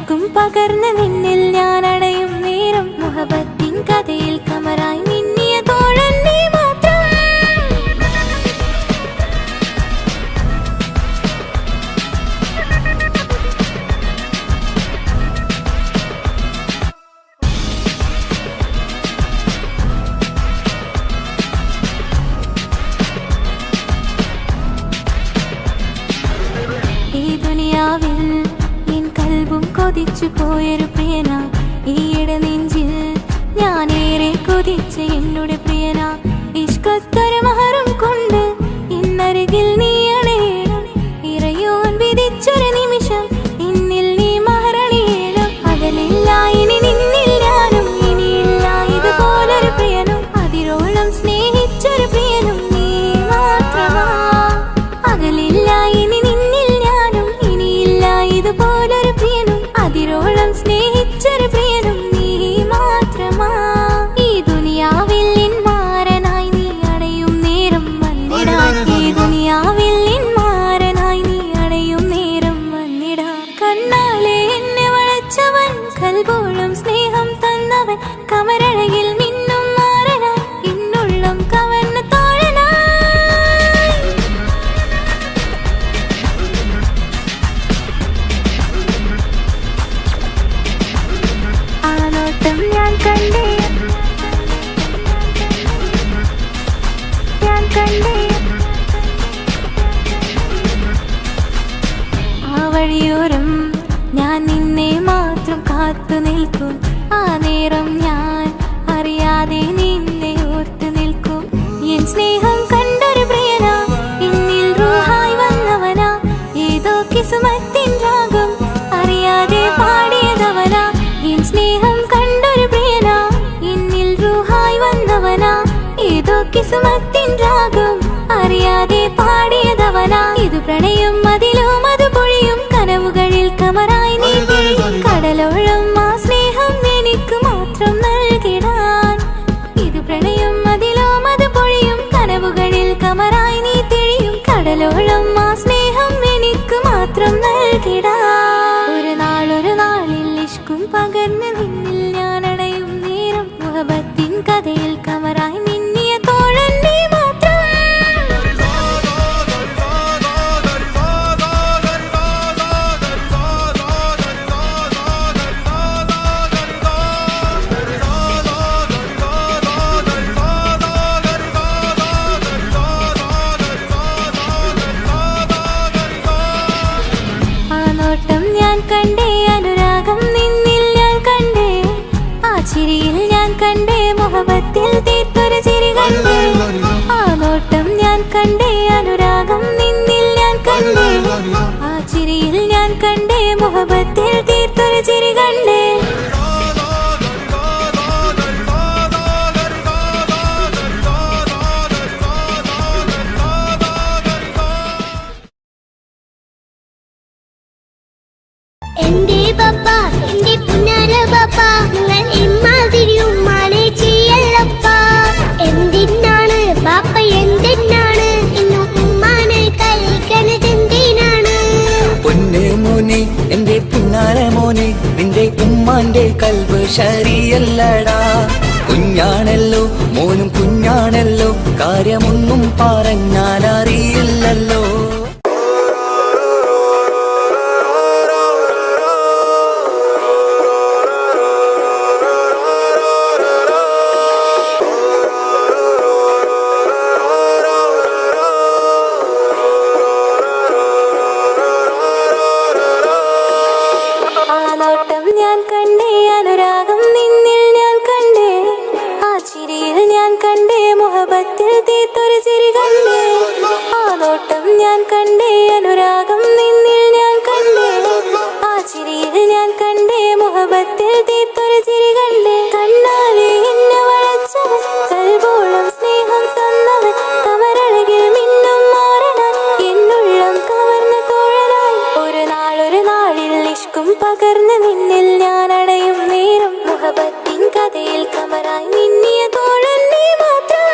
[SPEAKER 5] ഇഷ്കും പകർന്ന് നിന്നിൽ ഞാൻ അടയും നേരം മുഹബത്തിൻ കഥയിൽ കമറായി മിന്നിയ തോഴൻ നീ മാത്രം. ഈ ദുനിയാവിൽ നിൻ കൽബും കൊതിച്ചു പോയൊരു പ്രിയന, ഈയിടെ നെഞ്ചിൽ ഞാനേറെ കൊതിച്ച എന്നോട് പ്രിയന. ഇഷ്കത്തൊരു മഹറും കൊണ്ട് ഇന്നരികിൽ നീ അണയണം. ഇറയോൻ വിധിച്ചൊരു നിമിഷം ഇന്നിൽ നീ മഹറണിയേണം. അകലില്ല ഇനി നിന്നിൽ ഞാനും, ഇനിയില്ല ഇതുപോലൊരു പ്രിയനും. അതിരോളം സ്നേഹിച്ചൊരു പ്രിയനും നീ മാത്രമാ. അകലില്ല ഇനി നിന്നിൽ ഞാനും, ഇനിയില്ല ഇതുപോലൊരു പ്രിയനും. അതിരോളം സ്നേഹിച്ചൊരു പ്രിയനും നീ മാത്രമാ. ഈ ദുനിയാവിൽ നിന്മാരനായി നീ അടയും നേരം വന്നിടാൻ. ഈ ദുനിയാവിൽ നിന്മാരനായി നീ അടയും നേരം വന്നിടാൻ. കണ്ണാലെ എന്നെ വളച്ചവൻ, കൽബോളം സ്നേഹം തന്നവൻ, കമരഴകിൽ മിന്നും മാറനായി എന്നുള്ളം കവർന്ന തോഴനായി. ആ നോട്ടം ഞാൻ കണ്ടേ, ഞാൻ കണ്ടേ. ആ വഴിയോരം ഞാൻ നിന്നെ മാത്രം കാത്തു നിൽക്കും. ആ നേരം ഞാൻ അറിയാതെ നിന്നെ ഓർത്തു നിൽക്കും. എൻ സ്നേഹം കണ്ടൊരു പ്രിയന, എന്നിൽ റൂഹായി വന്നവനാ. ഏതോ കിസുമത്തിൻ രാഗം അറിയാതെ പാടിയതവനാ. എൻ സ്നേഹം കണ്ടൊരു പ്രിയന, എന്നിൽ റൂഹായി വന്നവനാ. ഏതോ കിസുമത്തിൻ രാഗം അറിയാതെ പാടിയതവനാ. ഇത് പ്രണയം അതിലും അത് പൊഴിയും കനവുകളിൽ കമറായി നീ തെളിയും. കടലോളം ആ സ്നേഹം എനിക്ക് മാത്രം നൽകിടാൻ. ഇത് പ്രണയം അതിലും അത് പൊഴിയും കനവുകളിൽ കമറായി നീ തെളിയും. കടലോളം ആ സ്നേഹം എനിക്ക് മാത്രം നൽകിടാൻ. ഒരു നാളിൽ ഇഷ്കും പകർന്ന് നിന്നിൽ ഞാൻ അടയും നേരം മുഹബത്തിൻ കഥയിൽ കമറായി മിന്നിയ തോഴൻ നീ മാത്രം. ആ നോട്ടം ഞാൻ കണ്ടേ, അനുരാഗം നിന്നിൽ ഞാൻ കണ്ടേ. ആ ചിരിയിൽ ഞാൻ കണ്ടേ, മുഹബത്തിൽ തീർത്തൊരു ചിരി കണ്ടേ. ആ നോട്ടം ഞാൻ കണ്ടേ, അനുരാഗം നിന്നിൽ ഞാൻ കണ്ടേ. ആ ചിരിയിൽ ഞാൻ കണ്ടേ, മുഹബത്തിൽ തീർത്തൊരു ചിരി കണ്ടേ.
[SPEAKER 7] എന്റെ പപ്പ, എന്റെ പുന്നാര പപ്പ, നിങ്ങൾ ഇമ്മാതിരി ഉമ്മാനെ ചെയ്യല്ലപ്പ. എന്തിനാണ് പാപ്പ, എന്തിനാണ് ഇന്നും ഉമ്മാനെ കളിക്കണത് എന്തിനാണ്?
[SPEAKER 1] പൊന്നെ മോനെ എന്റെ പിന്നാര മോനെ, നിന്റെ ഉമ്മാന്റെ കൽബ് ശരിയല്ലടാ. കുഞ്ഞാണല്ലോ മോനും കുഞ്ഞാണല്ലോ, കാര്യമൊന്നും പറഞ്ഞാൽ അറിയില്ലല്ലോ.
[SPEAKER 5] ആ നോട്ടം ഞാൻ കണ്ടേ, അനുരാഗം നിന്നിൽ ഞാൻ കണ്ടേ. ആ ചിരിയിൽ ഞാൻ കണ്ടേ, മുഹബത്തിൽ തീർത്തൊരു ചിരി കണ്ടേ. ആ നോട്ടം ഞാൻ കണ്ടേ, അനുരാഗം നിന്നിൽ ഞാൻ കണ്ടേ. ആ ചിരിയിൽ ഞാൻ കണ്ടേ, മുഹബത്തിൽ തീർത്തൊരു ചിരി കണ്ടേ. കണ്ണാലെ എന്നെ വളച്ചവൻ, കൽബോളം സ്നേഹം തന്നവൻ, കമരഴകിൽ മിന്നും മാറനാൻ എന്നുള്ളം കവർന്ന തോഴനായി. ഒരു നാളിൽ ഇഷ്കും പകർന്ന് നിന്നിൽ ഞാൻ അടയും നേരം മുഹബത്തിൻ കഥയിൽ കമറായി മിന്നിയ തോഴൻ നീ മാത്രം.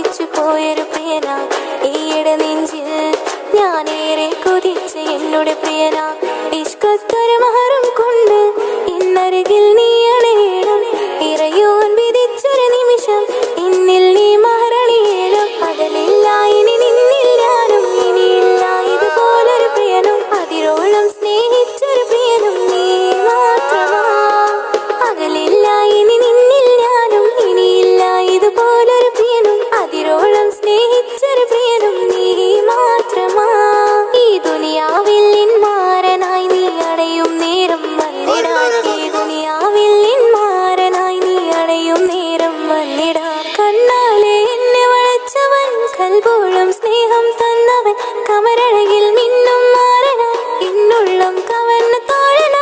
[SPEAKER 5] കൊതിച്ചു പോയൊരു പ്രിയന ഈയിടെ നെഞ്ചിൽ ഞാനേറെ കൊതിച്ച എന്നോട് പ്രിയന ഇഷ്കത്തൊരു മഹറും കൊണ്ട് ഇന്നരികിൽ നീ അണയണം ഇറയോൻ വിധിച്ചൊരു നിമിഷം ഇന്നിൽ നീ മഹറണിയേലും പകലില്ല ഇനി നിന്നിൽ ഞാനും ഇനിയില്ല ഇതുപോലൊരു പ്രിയനും അതിരോളം സ്നേഹിച്ചൊരു പ്രിയനും നീ മാത്രമാ പകലില്ല ഇനി നിന്നിൽ ഞാനും ഇനിയില്ല ഇതുപോലൊരു പ്രിയനും അതിരോളം സ്നേഹിച്ചൊരു പ്രിയനും നീ മാത്രമാ ഈ ദുനിയാവിൽ മാരനായി നീ അടയും നേരം വന്നിടാൻ ഈ ദുനിയാവിൽ മാരനായി നീ അടയും നേരം വന്നിടാൻ കണ്ണാലെ എന്നെ വളച്ചവൻ കൽബോളം സ്നേഹം തന്നവൻ കമരഴകിൽ മിന്നും മാറനായി എന്നുള്ളം കവർന്ന തോഴനായി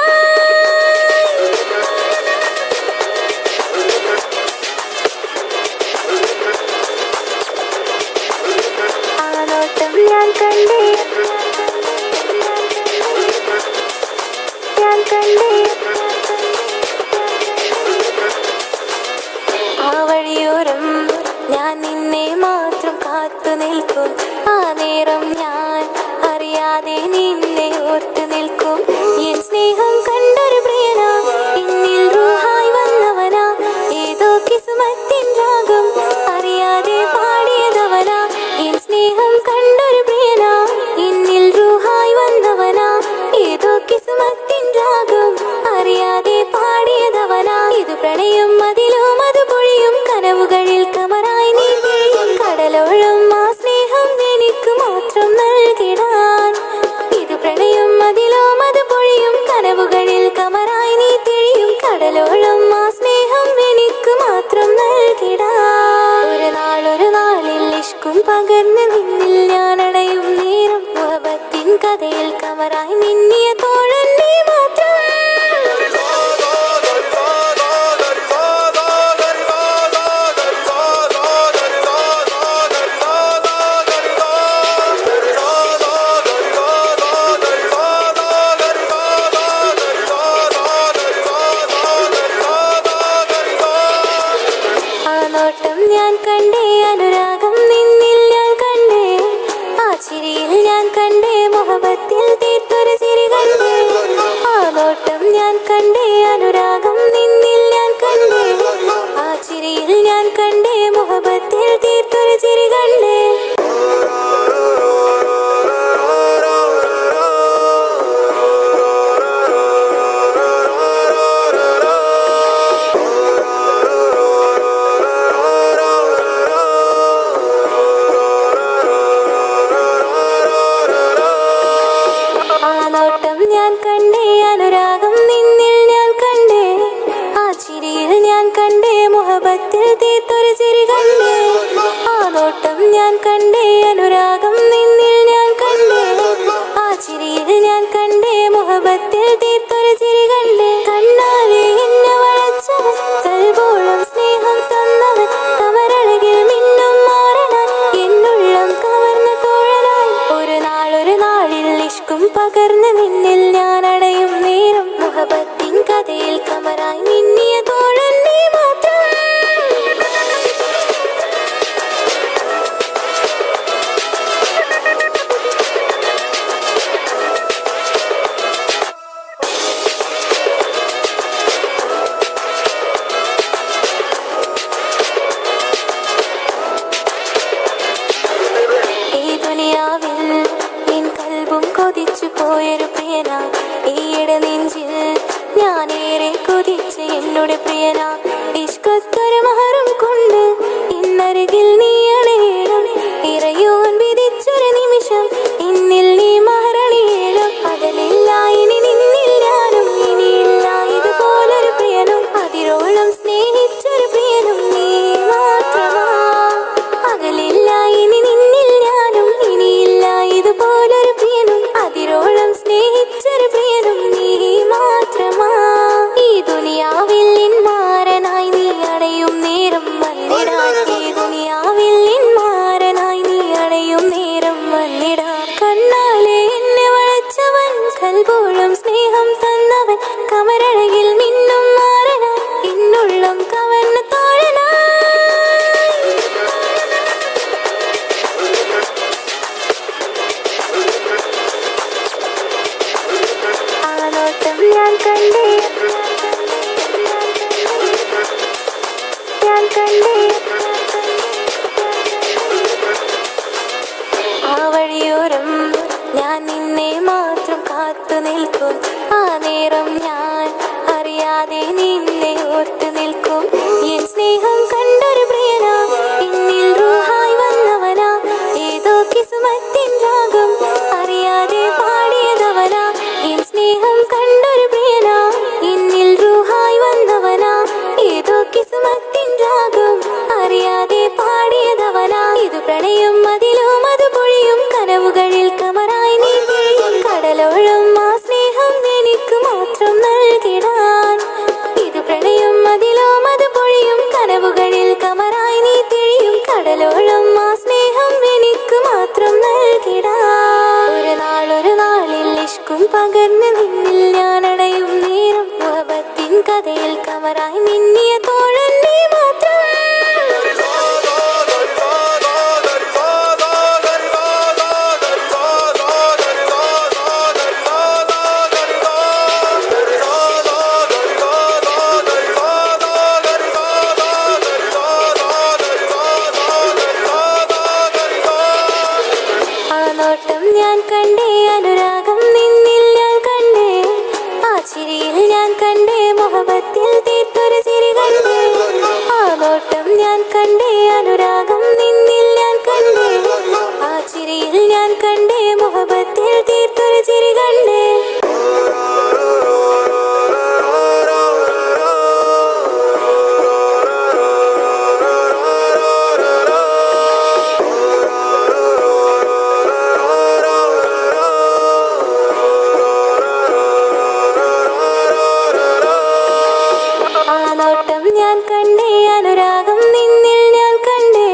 [SPEAKER 5] ആ നോട്ടം ഞാൻ കണ്ടേ ആ വഴിയോരം ഞാൻ നിന്നെ മാത്രം കാത്തു നിൽക്കും ആ നേരം ഞാൻ അറിയാതെ നിന്നെ ഓർത്തു നിൽക്കും എൻ സ്നേഹം കണ്ടൊരു പ്രിയന എന്നിൽ റൂഹായി വന്നവനാ ഏതോ കിസ്മത്തിൻ രാഗം അറിയാതെ പാടിയതവനാ എൻ സ്നേഹം കണ്ടൊരു പ്രിയന എന്നിൽ റൂഹായി വന്നവനാ ഏതോ കിസ്മത്തിൻ രാഗം അറിയാതെ പാടിയതവനാ ഇത് പ്രണയം അതിലും അത് പൊഴിയും കനവുകളിൽ കമറായി നീ പൊഴിയും കടലോളം ആ സ്നേഹം എനിക്ക് മാത്രം നൽകിടാൻ ഇത് പ്രണയം അതിലും അത് പൊഴിയും കനവുകളിൽ കമറായി നീ തെളിയും കടലോളം ആ സ്നേഹം എനിക്ക് മാത്രം നൽകിടാൻ ഒരു നാളിൽ ഇഷ്കും പകർന്ന് നിന്നിൽ ഞാൻ അടയും നേരം മുഹബത്തിൻ കഥയിൽ കമറായി മിന്നിയ തോഴൻ നീ മാത്രം ആ നോട്ടം ഞാൻ കണ്ടേ അനുരാഗം നിന്നിൽ ഞാൻ കണ്ടേ ആ ചിരിയിൽ ഞാൻ കണ്ടേ മുഹബത്തിൽ തീർത്തൊരു ചിരി കണ്ടേ ആ നോട്ടം ഞാൻ കണ്ടേ അനുരാഗം നിന്നിൽ ഞാൻ കണ്ടേ ആ ചിരിയിൽ ഞാൻ കണ്ടേ മുഹബത്തിൽ തീർത്തൊരു ചിരി കണ്ടേ ആ നോട്ടം ഞാൻ കണ്ടേ അനുരാഗം നിന്നിൽ ഞാൻ കണ്ടേ ആ ചിരിയിൽ ഞാൻ കണ്ടേ മുഹബത്തിൽ തീർത്തൊരു ചിരി കണ്ടേ ആ നോട്ടം ഞാൻ കണ്ടേ അനുരാഗം നിന്നിൽ ഞാൻ കണ്ടേ ആ ചിരിയിൽ ഞാൻ കണ്ടേ മുഹബത്തിൽ തീർത്തൊരു ചിരി കണ്ടേ കണ്ണാലെ എന്നെ വളച്ചവൻ കൽബോളം സ്നേഹം തന്നവൻ കമരഴകിൽ മിന്നും മാറനാൻ എന്നുള്ളം കവർന്ന തോഴനായി ഒരു നാളിൽ ഇഷ്കും പകർന്ന് നിന്നിൽ ഞാൻ അടയും നേരം മുഹബത്തിൻ കഥയിൽ കമറായി മിന്നിയ തോഴൻ നീ മാത്രം ഈ ദുനിയാവിൽ എൻ കൽബും കൊതിച്ചു പോയൊരു പ്രിയന ഈയിടെ നെഞ്ചിൽ ഞാനേറെ കൊതിച്ച എന്നോട് പ്രിയന ഇഷ്കത്തൊരു മഹറും കൊണ്ട് ഇന്നരികിൽ നീ അണയണം ഇറയോൻ വിധിച്ചൊരു നിമിഷം ഇന്നിൽ നീ മഹറണിയേലും പകലില്ല ഇനി നിന്നിൽ ഞാനും ഇനിയില്ല ഇതുപോലൊരു പ്രിയനും അതിരോളം സ്നേഹിച്ചൊരു പ്രിയനും നീ മാത്രമാ പകലില്ല ഇനി നിന്നിൽ ഞാനും ഇനിയില്ല ഇതുപോലൊരു പ്രിയനും അതിരോളം സ്നേഹിച്ചൊരു പ്രിയനും നീ മാത്രമാ ഈ ദുനിയാവിൽ മാരനായി നീ അടയും നേരം വന്നിടാൻ ഈ ദുനിയാവിൽ ഞാൻ നിന്നെ മാത്രം കാത്തു നിൽക്കും ആ നേരം ഞാൻ അറിയാതെ നിന്നെ ഓർത്തു നിൽക്കും എൻ സ്നേഹം കണ്ടൊരു പ്രിയനാ എന്നിൽ റൂഹായി വന്നവനാ ഏതോ കിസ്മത്തിൻ രാഗം അറിയാതെ പാടിയതവനാ എൻ സ്നേഹം കണ്ടൊരു പ്രിയനാ എന്നിൽ റൂഹായി വന്നവനാ ഏതോ കിസ്മത്തിൻ രാഗം അറിയാതെ പാടിയതവനാ ഇത് പ്രണയം അതിലും അത് പൊഴിയും കനവുകളിൽ കമറായി നീ പൊഴിയും കടലോളം ആ സ്നേഹം എനിക്ക് മാത്രം നൽകിടാൻ ഇത് പ്രണയം അതിലും അത് പൊഴിയും കനവുകളിൽ കമറായി നീ തിഴിയും കടലോളം ആ സ്നേഹം എനിക്ക് മാത്രം നൽകിടാൻ ഒരു നാളിൽ ഇഷ്കും പകർന്ന് നിന്നിൽ ഞാൻ അടയും നേരം മുഹബത്തിൻ കഥയിൽ കമറായി മിന്നിയ തോഴൻ നീ മാത്രം നോട്ടം ഞാൻ കണ്ടേ അനുരാഗം നിന്നിൽ ഞാൻ കണ്ടേ ആ ചിരിയിൽ ഞാൻ കണ്ടേ മുഹബത്തിൽ തീർത്തൊരു ചിരി കണ്ടേ ആ നോട്ടം ഞാൻ കണ്ടേ അനുരാഗം നിന്നിൽ ഞാൻ കണ്ടേ ആ ചിരിയിൽ ഞാൻ കണ്ടേ മുഹബത്തിൽ തീർത്തൊരു ചിരി കണ്ടേ നോട്ടം ഞാൻ കണ്ടേ അനുരാഗം നിന്നിൽ ഞാൻ കണ്ടേ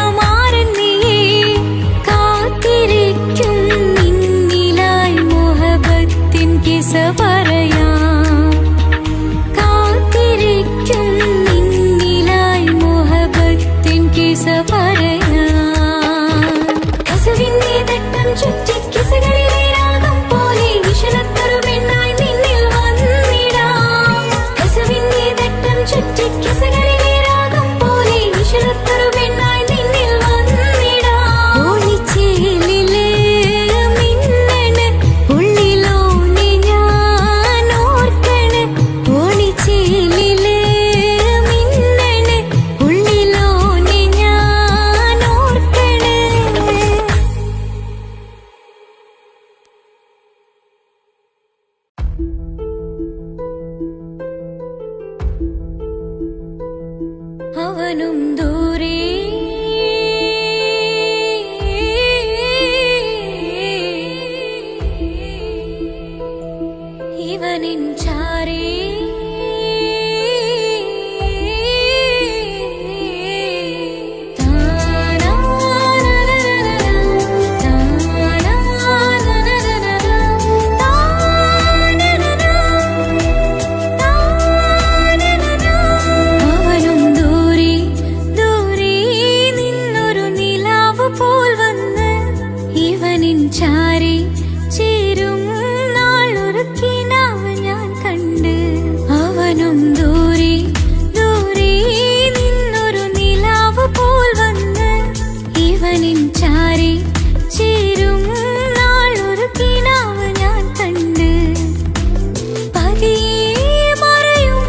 [SPEAKER 5] സുകുമാരൻ നീയേ കാത്തിരിക്കും നിന്നിലായി മുഹബത്തിൻ കിസ പറയാം കാത്തിരിക്കും നിന്നിലായി മുഹബത്തിൻ കിസ പറയാം കസവിന്റെ തട്ടം ചുറ്റി കിസകളിലെ രാഗം പോലെ വിഷണത്തൊരു പെണ്ണായി നിന്നിൽ വന്നിടാം കസവിന്റെ തട്ടം ചുറ്റി കിസകളിലെ രാഗം പോലെ വിഷണത്തൊരു പെണ്ണായി നിന്നിൽ വന്നിടാം ഓളിച്ചേലിലെ മിന്നണ് ഉള്ളിലോനെ ഞാൻ ഓർക്കണ് ഓളിച്ചേലിലെ മിന്നണ് ഉള്ളിലോനെ ഞാൻ ഓർക്കണ് അവനും ദൂരെ ഇവനിൻ ചാരേ അവനും ദൂരെ ദൂരെ നിന്നൊരു നിലാവ് പോൽ വന്ന് ഇവനിൻ ചാരി ചേരും നാളൊരു കിനാവ് ഞാൻ കണ്ട് അവനും ദൂരെ ദൂരെ നിന്നൊരു നിലാവ് പോൽ വന്ന് ഇവനിൻ ചാരി ചേരും നാളൊരു കിനാവ് ഞാൻ കണ്ട് പതിയെ മറയും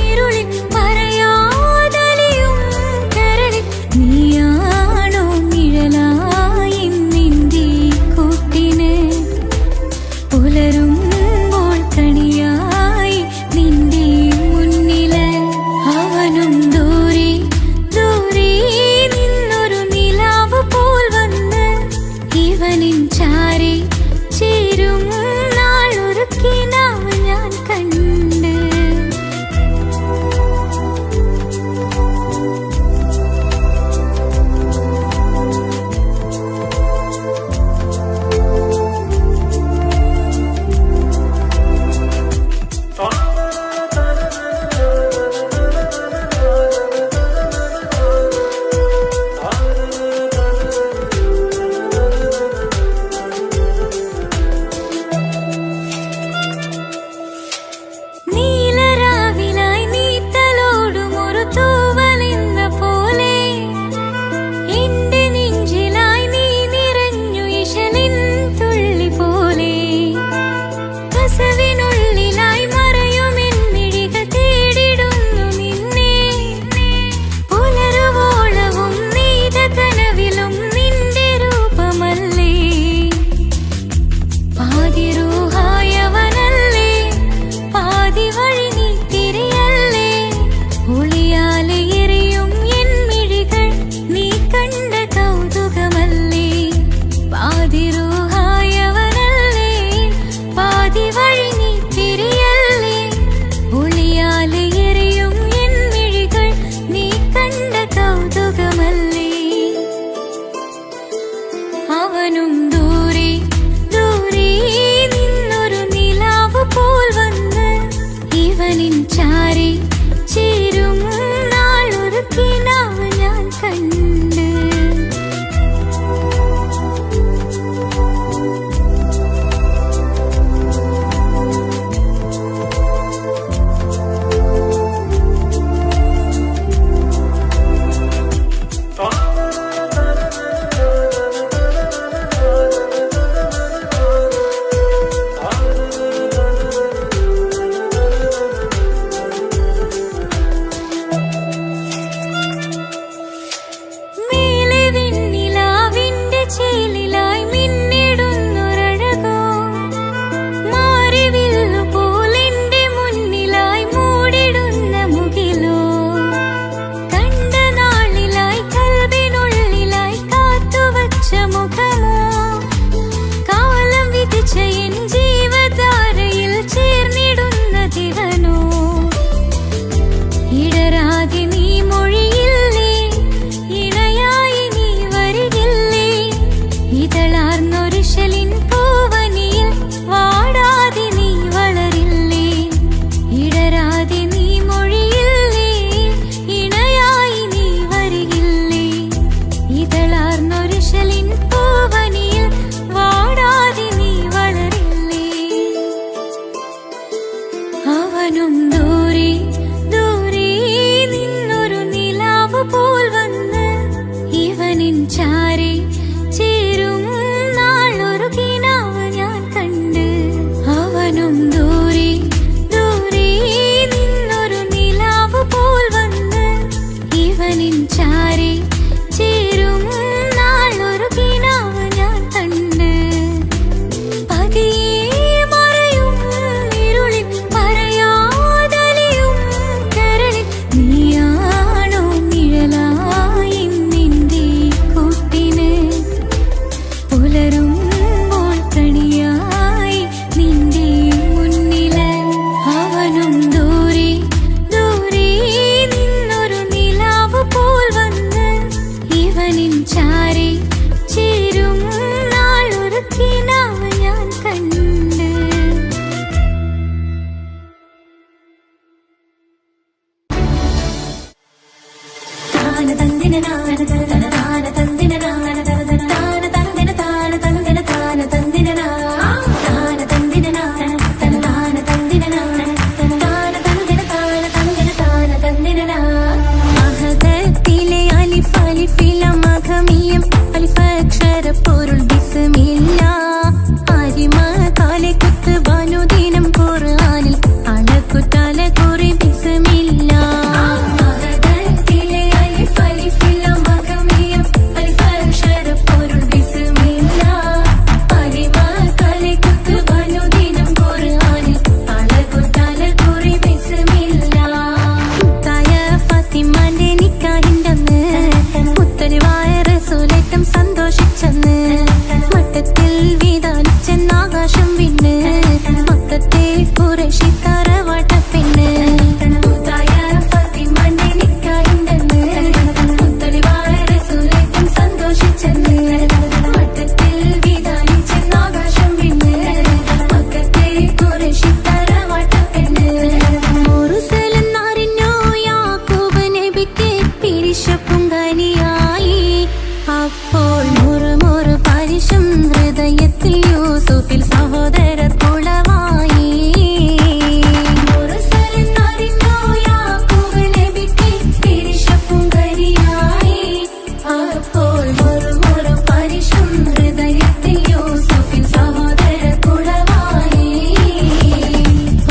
[SPEAKER 5] ഇരുളിൽ പറയാതലിയും കരളിൽ നീയാണോ നിഴലായി നിന്റെ കൂട്ടിന് പുലരുമ്പോൾ കണിയായി നിന്റെ മുന്നില് അവനും ദൂരെ ദൂരെ നിന്നൊരു നിലാവ് പോൽ വന്ന് ഇവനിൻ ചാരി ചേരും നാളൊരു കിനാവ് ഞാൻ കണ്ട് നീലരാവിലായി നീ തലോടും ഒരു തൂവലെന്ന പോലെ എന്റെ നെഞ്ചിലായി നീ നിറഞ്ഞു ഇശലിൻ തുള്ളി പോലെ കസവിനുള്ളിലായി മറയുമെൻ മിഴികൾ തേടിടുന്നു നിന്നെ പുലരുവോളവും നീത കനവിലും നിന്റെ രൂപമല്ലേ പാതിരൂഹായവനല്ലേ പാതി വഴി നീ തിരിയല്ലേ ഒളിയാലെ എറിയും എൻ മിഴികൾ നീ കണ്ട കൗതുകമല്ലേ പാതിരൂഹായവനല്ലേ പാതി വഴി നീ തിരിയല്ലേ ഒളിയാലെ എറിയും എൻ മിഴികൾ നീ കണ്ട കൗതുകമല്ലേ അവനും ദൂരെ ദൂരെ നിന്നൊരു നിലാവ് പോൽ വന്ന് ഇവനിൻ ചാരി ചേരും നാളൊരു കിനാവ് ഞാൻ കണ്ട് അപ്പോൾ മുറുമുറു പരിശും ഹൃദയത്തിൽ യൂസുഫിൽ സഹോദരർ കുളവായി. മുറുസലെന്നറിഞ്ഞു യാക്കൂബ് നബിക്ക് പിരിശപ്പും കരിയായി. അപ്പോൾ മുറുമുറു പരിശും ഹൃദയത്തിൽ യൂസുഫിൽ സഹോദരർ കുളവായി.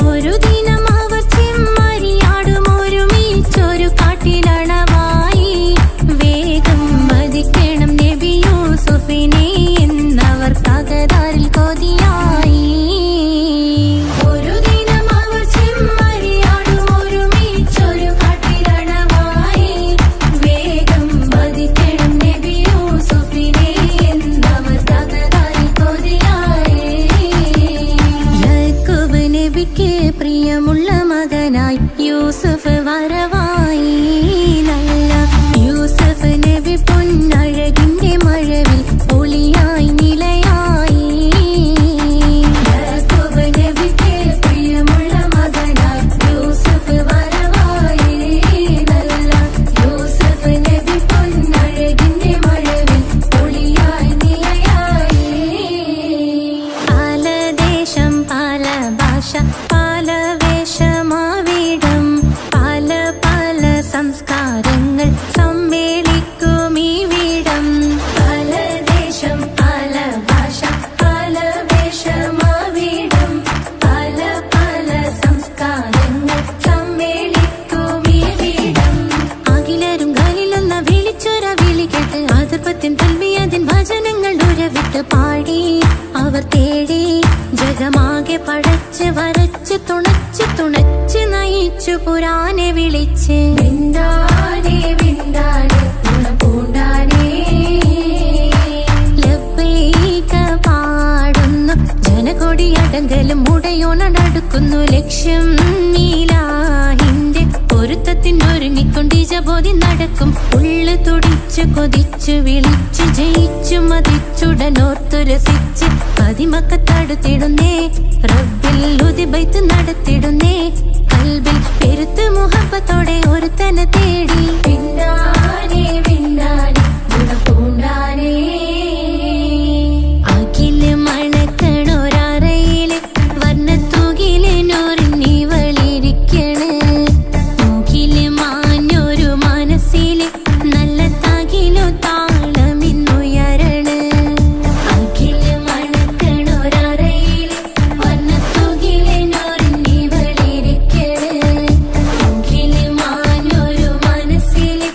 [SPEAKER 5] ഒരു ദിനം അവർ ചെമ്മരിയാടും ഒരുമിച്ചൊരു കാട്ടിലണവായി. വേഗം വധിക്കണം നബി യൂസുഫിനെ എന്നവർ തകരാറിൽ കൊതിയായി. ഒരു ദിനം അവർ ചെമ്മരിയാടും ഒരുമിച്ചൊരു കാട്ടിലണവായി. വേഗം വധിക്കണം നബി യൂസുഫിനെ എന്നവർ തകരാറിൽ കൊതിയായി. യാക്കൂബ് നബിക്ക് പ്രിയമുള്ള മകനായി യൂസുഫ് വരവായി. നല്ല യൂസുഫ് നബി പൊന്നഴകിന്റെ മഴവിൽ ഒളിയായി നിലയായി. യാക്കൂബ് നബിക്ക് പ്രിയമുള്ള മകനായി യൂസുഫ് വരവായി. നല്ല യൂസുഫ് നബി പൊന്നഴകിന്റെ മഴവിൽ ഒളിയായി നിലയായി. പല ദേശം പല ഭാഷ പല വേഷമാവിടം പല പല സംസ്കാരങ്ങൾ സമ്മേളിക്കും ഈ വീടം. പല ദേശം പല ഭാഷ പല വേഷമാവിടം പല പല സംസ്കാരങ്ങൾ സമ്മേളിക്കും ഈ വീടം. അഖിലരും ഖലീലൊന്ന വിളിച്ചൊര വിളി കേട്ട് അതിർപ്പത്തിൻ തൽബിയതിൻ വചനങ്ങൾ ഉരവിട്ട് പാടി അവർ തേടി ജഗമാകെ പടച്ച് വരച്ച് തുണച്ച് തുണച്ച് നയിച്ചു പുരാനെ വിളിച്ച്. വിണ്ടാനെ വിണ്ടാനെ പൂണ്ടാനെ ലബ്ബൈക പാടുന്നു ജനകൊടിയടങ്കലും മുടയോണടുക്കുന്നു. ലക്ഷ്യം നീലാഹിന്റെ പൊരുത്തത്തിനൊരുങ്ങിക്കൊണ്ട് ജബോധി നടക്കും. ഉള്ളു തുടിച്ചു കൊതിച്ചു വിളിച്ചു ജയിച്ചു മതിച്ചുടനോർത്തു രസിച്ച് പതിമക്കത്തടുത്തിടുന്നേ റബ്ബിൽ ഉദിബൈത്ത് നടത്തിടുന്നേ. കൽബിൽ പെരുത്ത് മുഹബത്തോടെ ഒരുത്തനെ തേടി. വിണ്ടാനെ വിണ്ടാനെ പൂണ്ടാനെ അഖില് മണക്കണൊരറയില് വർണ്ണത്തൂകിലിനൊരുന്നിവളിരിക്കണ്. മൂക്കില് മാഞ്ഞൊരു മനസ്സില് നല്ല തകിലു താളമിന്നുയരണ്. അഖില് മണക്കണൊരറയില് വർണ്ണത്തൂകിലിനൊരുന്നിവളിരിക്കണ്. മൂക്കില് മാഞ്ഞൊരു മനസ്സില്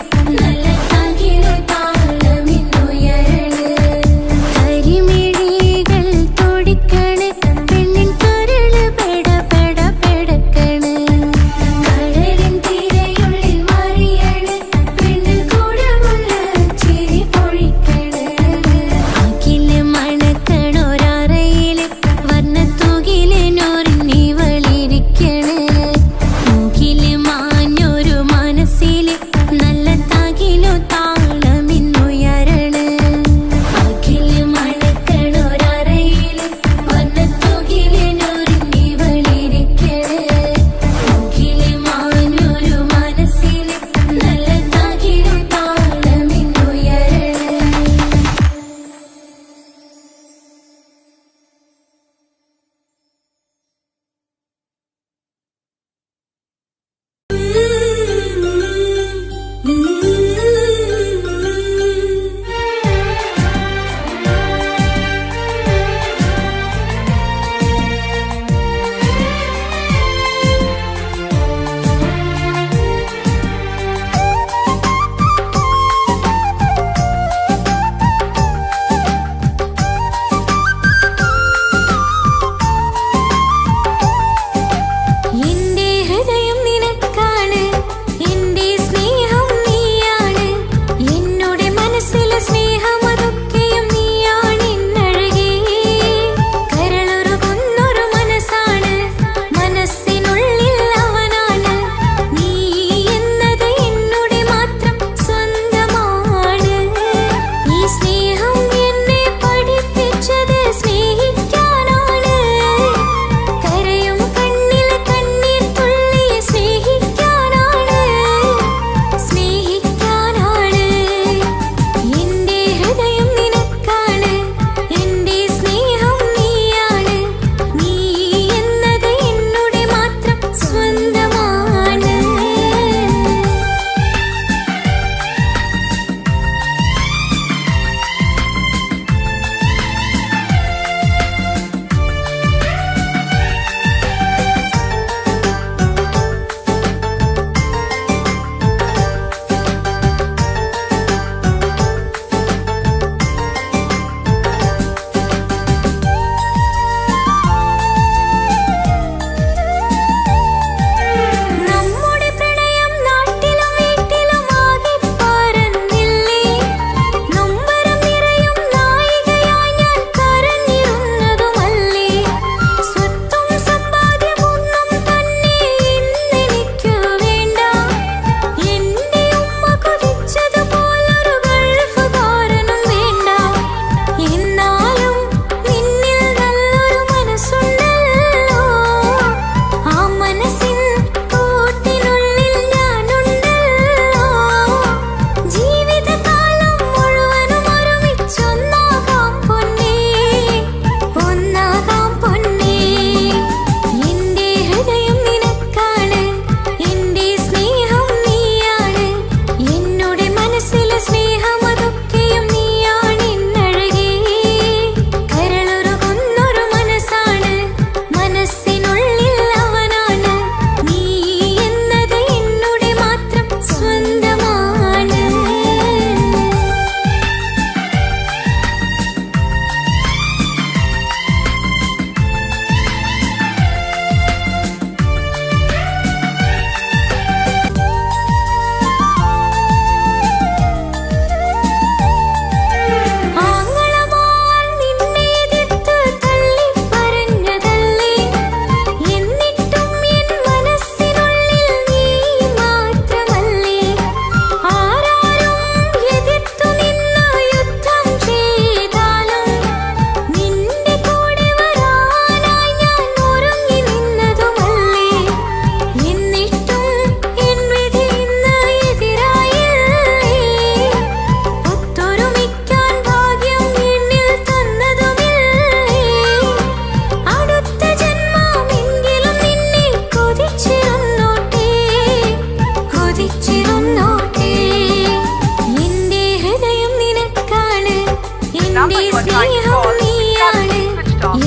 [SPEAKER 5] എന്റെ സ്നേഹം നീയാണ്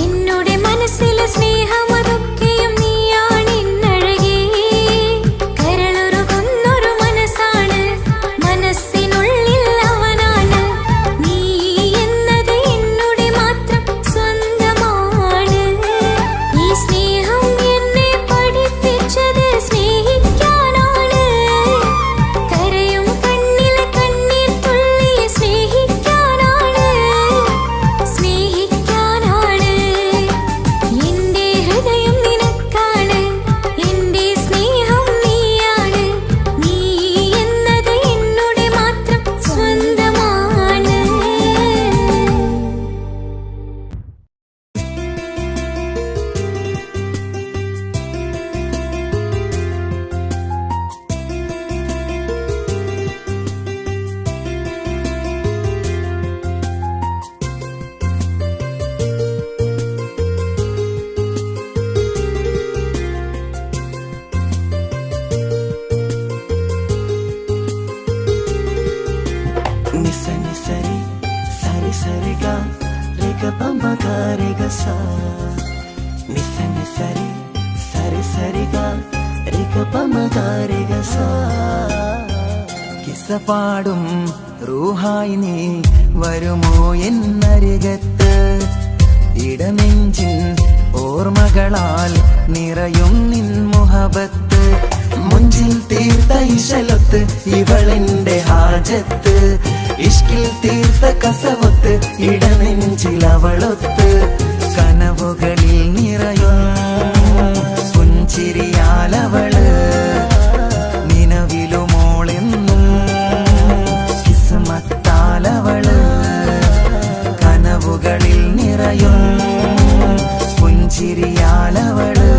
[SPEAKER 5] എന്നുടെ മനസ്സിലെ സ്നേഹം അതൊക്കെയും നീയാണ് എന്നഴകേ കരളുരുകുന്നൊരു മനസ്സാണ് മനസ്സിനുള്ളിൽ അവനാണ് നീ എന്നത് എന്നുടെ മാത്രം സ്വന്തമാണ് ഈ സ്നേഹം എന്നെ പഠിപ്പിച്ചത് സ്നേഹിക്കാനാണ് കരയും കണ്ണിലെ കണ്ണീർ തുള്ളി സ്നേഹിക്കാനാണ് എന്റെ ഹൃദയം നിനക്കാണ് എന്റെ സ്നേഹം നീയാണ് നീ എന്നത് എന്നുടെ മാത്രം സ്വന്തമാണ്
[SPEAKER 9] നിസ നിസരി സരി സരിഗ രഗ പമ ഗ സ നിസ നിസരി സരി സരിഗ രഗ പമ ഗ സ കിസ പാടും റൂഹായി നീ വരുമോ എന്നരികത്ത് ഇടനെഞ്ചിൻ ഓർമ്മകളാൽ നിറയും നിൻ മുഹബത്ത് മുഞ്ചിൽ തീർത്ത ഇശലൊത്ത് ഇവളെന്റെ ഹാജത്ത് ഇഷ്കിൽ തീർത്ത കസവത്ത് ഇടനെഞ്ചിലവളൊത്ത് കനവുകളിൽ നിറയും പുഞ്ചിരിയാലവള് നിലവിലുമോളെന്നും കിസ്മത്താലവള് കനവുകളിൽ നിറയും പുഞ്ചിരിയാലവള്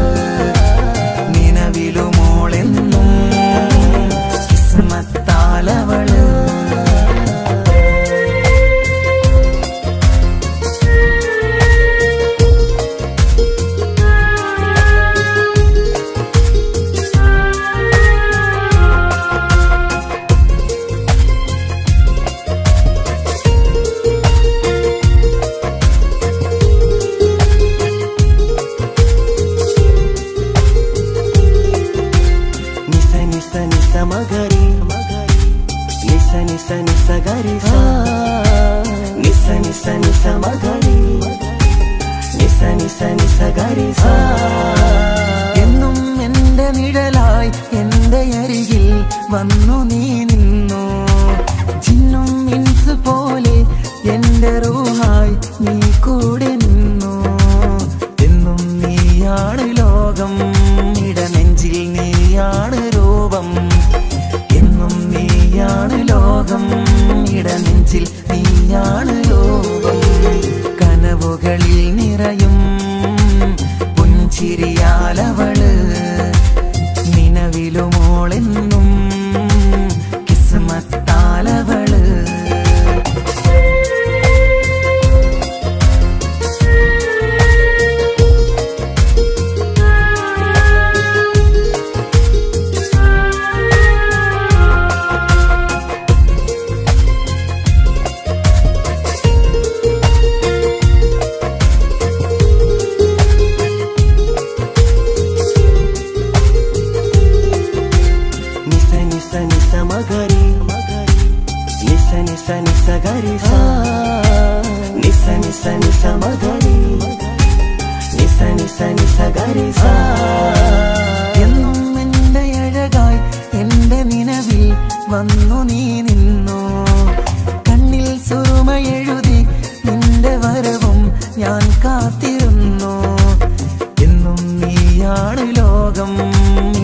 [SPEAKER 9] നിലവിലുമോളെന്നും കിസ്മത്താലവള് മഗരി നിസ നിസ നിസ ഗരി സ നിസ നിസ നിസ മഗരി നിസ നിസ നിസ ഗരി സ എന്നും എന്റെ നിഴലായി എന്റെ അരികിൽ വന്നു നീ നിന്നു ജിന്നും ഇൻസ് പോലെ എന്റെ റൂഹായി നീ കൂടെ നിന്നു എന്നും നീയാണ് ലോകം ഇടനെഞ്ചിൽ നീയാണ് രൂപം എന്നും നീയാണ് ലോകം ഇടനെഞ്ചിൽ നീയാണ് രൂപം കനവുകളിൽ നിറയും പുഞ്ചിരിയാലവള് നിലവിലുമോളെന്നും കിസ്മത്താലവള് മഗരി നിസ നിസ നിസ ഗരി സ നിസ നിസ നിസ മഗരി നിസ നിസ നിസ ഗരി സ എന്നും എന്റെ അഴകായി എന്റെ നിലവിൽ വന്നു നീ നിന്നു കണ്ണിൽ സുറുമയെഴുതി നിന്റെ വരവും ഞാൻ കാത്തിരുന്നു എന്നും നീയാണ് ലോകം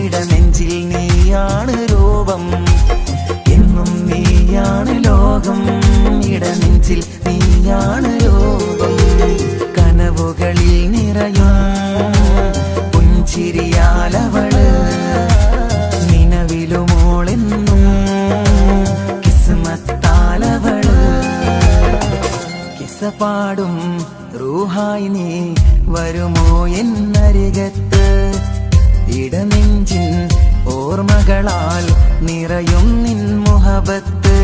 [SPEAKER 9] ഇടനെഞ്ചിൽ നീയാണ് രൂപം എന്നും നീയാണ് ലോകം ഇടനെഞ്ചിൽ നീയാണ് രൂപം കനവുകളിൽ നിറയും പുഞ്ചിരിയാലവള് നിലവിലുമോളെന്നും കിസ്മത്താലവള് കിസ പാടും റൂഹായി നീ വരുമോ എന്നരികത്ത് ഇടനെഞ്ചിൻ ഓർമ്മകളാൽ നിറയും നിൻ മുഹബത്ത്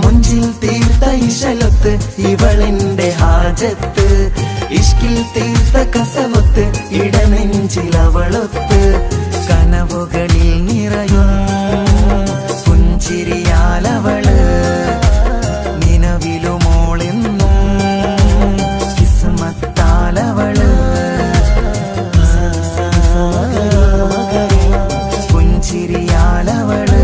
[SPEAKER 9] മുഞ്ചിൽ തീർത്ത ഇശലൊത്ത് ഇവളെന്റെ ഹാജത്ത് ഇഷ്കിൽ തീർത്ത കസവത്ത് ഇടനെഞ്ചിലവളൊത്ത് കനവുകളിൽ നിറയും പുഞ്ചിരിയാലവള് നിലവിലുമോളെന്നും കിസ്മത്താലവള് പുഞ്ചിരിയാലവള്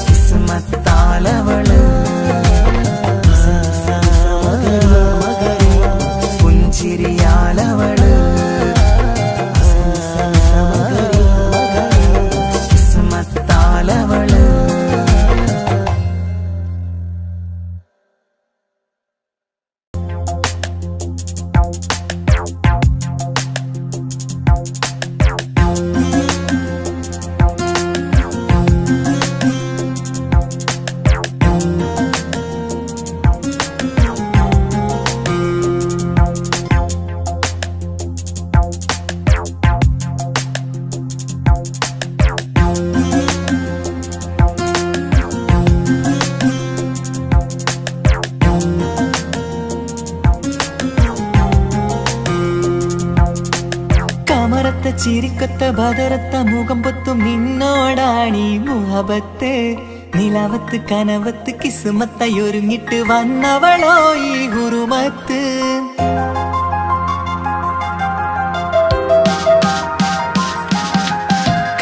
[SPEAKER 9] കിസ്മത്താലവള് പുഞ്ചിരിയാലവള് കിസ്മത്താലവള് കമറത്ത ചിരിക്കത്ത ബദറത്ത മുഖം പൊത്തും നിന്നോടാണീ മുഹബത്ത് നിലവത്ത് കനവത്ത് കിസ്മത്തായി ഒരുങ്ങിട്ട് വന്നവളോ ഈ ഗുരുമത്ത്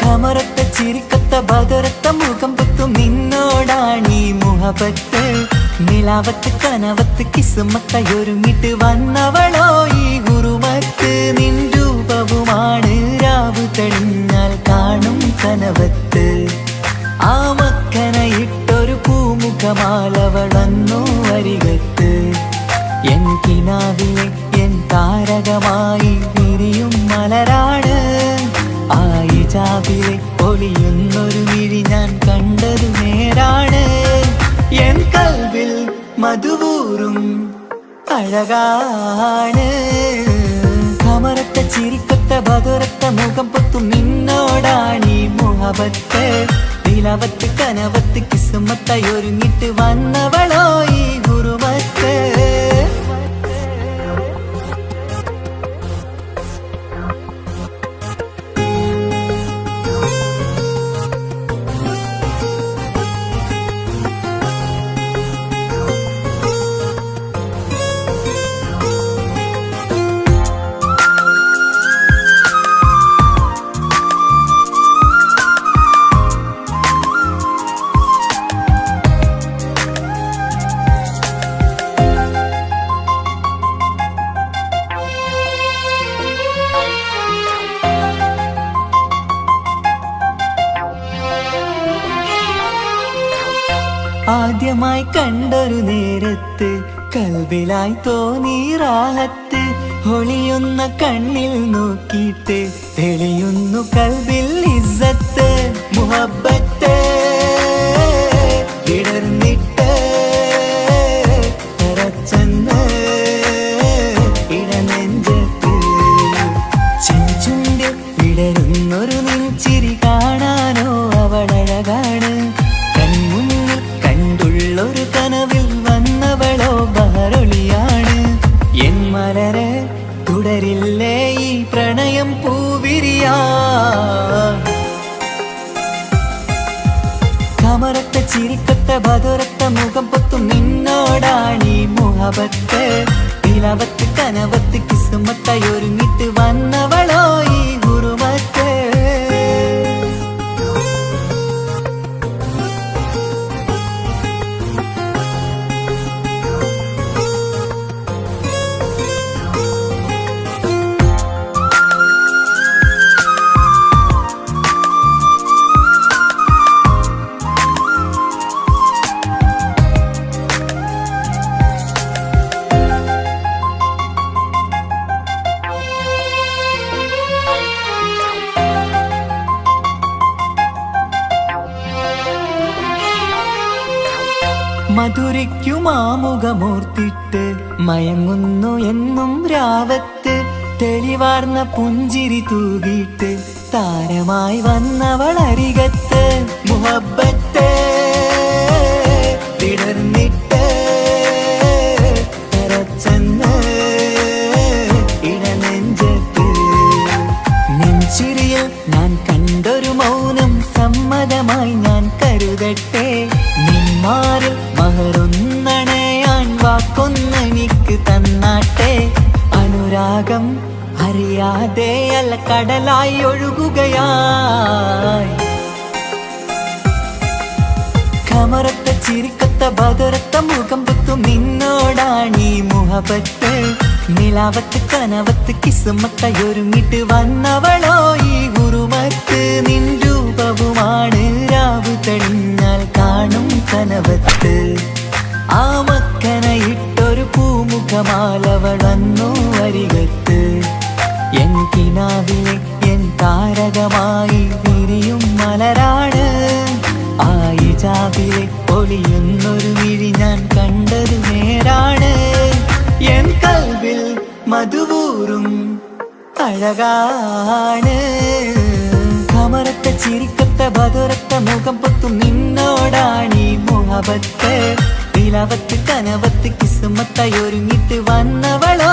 [SPEAKER 9] കമറത്ത ചിരിക്കത്ത ബദറത്ത മുഖം പൊത്തും നിന്നോടാണീ മുഹബത്ത് നിലാവത്ത് കനവത്ത് കിസ്മത്തായി ഒരുങ്ങിട്ട് വന്നവളോ ഈ ഗുരുമത്ത് നിൻ രൂപവുമാണ് രാവ് തെളിഞ്ഞാൽ കാണും കനവത്ത് ആ മക്കനയിട്ടൊരു പൂമുഖമാലവളന്നു അരികത്ത് എൻ കിനാവിലെ എൻ താരകമായി വിരിയും മലരാണ് ആ ഇജാബിലെ ഒളിയുന്നൊരു മിഴി ഞാൻ കണ്ടതു നേരാണ് എൻ കൽവിൽ മധുവൂറും അഴകാണ് കമറത്ത ചിരിക്കത്ത ബദറത്ത മുഖം പൊത്തും നിന്നോടാണീ മുഹബത്ത് നിലവത്ത് കനവത്ത് കിസ്മത്തായി ഒരുങ്ങിട്ട് വന്നവളോ ഈ ഗുരുമത്ത് ആദ്യമായി കണ്ടൊരു നേരത്ത് കൽബിലായി തോന്നി റാഹത്ത് ഒളിയുന്ന കണ്ണിൽ നോക്കിയിട്ട് തെളിയുന്നു കൽബിൽ ഇസ്സത്ത് മുഹബ്ബത്ത് വിടർന്നിട്ട് തറച്ചെന്ന് ഇടനെഞ്ചത്ത് ചെഞ്ചുണ്ട് വിടരുന്നൊരു നെഞ്ചിരി കാണാനോ അവളഴകാണ് ഒരു കനവിൽ വന്നവളോ ബഹറൊളിയാണ് എൻ മലരെ തുടരില്ലേ ഈ പ്രണയം പൂവിരിയാ കമറത്ത ചിരിക്കത്ത ബദറത്ത മുഖം പൊത്തും നിന്നോടാണീ മുഹബത്ത് നിലവത്ത് കനവത്ത് കിസ്മത്തായി ഒരുങ്ങിട്ട് വന്നവളോ ഈ ഗുരുമത്ത് മധുരയ്ക്കുമാമുഖമൂർത്തിട്ട് മയങ്ങുന്നു എന്നും രാവത്ത് തെളിവാർന്ന പുഞ്ചിരി തൂകിയിട്ട് താരമായി വന്നവൾ അരികത്ത് മുഹബത്ത് വിടർന്നിട്ട് തരച്ചെന്ന് ഇടനെഞ്ചത്ത് നെഞ്ചിരിയിൽ ഞാൻ കണ്ടൊരു മൗനം സമ്മതമായി ഞാൻ കരുതട്ടെ നിന്മാരിൽ മഹറൊന്നണയാൻ വാക്കൊന്നെനിക്ക് തന്നാട്ടെ അനുരാഗം അറിയാതെ അല്ല കടലായി ഒഴുകുകയായി കമറത്ത ചിരിക്കത്ത ബദറത്ത മുഖം പുത്തും നിന്നോടാണീ മുഹബത്ത് നിലാവത്ത് കനവത്ത് കിസുമത്തയൊരുങ്ങിട്ട് വന്നവളോ ഈ ഗുരുമത്ത് നിൻ രൂപവുമാണ് രാവ് തെളിഞ്ഞാൽ കാണും കനവത്ത് ആ മക്കനയിട്ടൊരു പൂമുഖമാലവൾ വന്നു അരികത്ത് എൻ കിനാവിലെ എൻ താരകമായി വിരിയും മലരാണ് ആയിജാബിലെ ഒളിയുന്നൊരു വിഴി ഞാൻ കണ്ടത് നേരാണ് എൻ കൽവിൽ മധുവൂറും അഴകാണ് കമറത്ത ചിരിക്കത്ത ബദറത്ത മുഖം പൊത്തും നിന്നോടാണീ മുഹബത്ത് നിലവത്ത് കനവത്ത് കിസുമത്തയൊരുങ്ങിട്ട് വന്നവളോ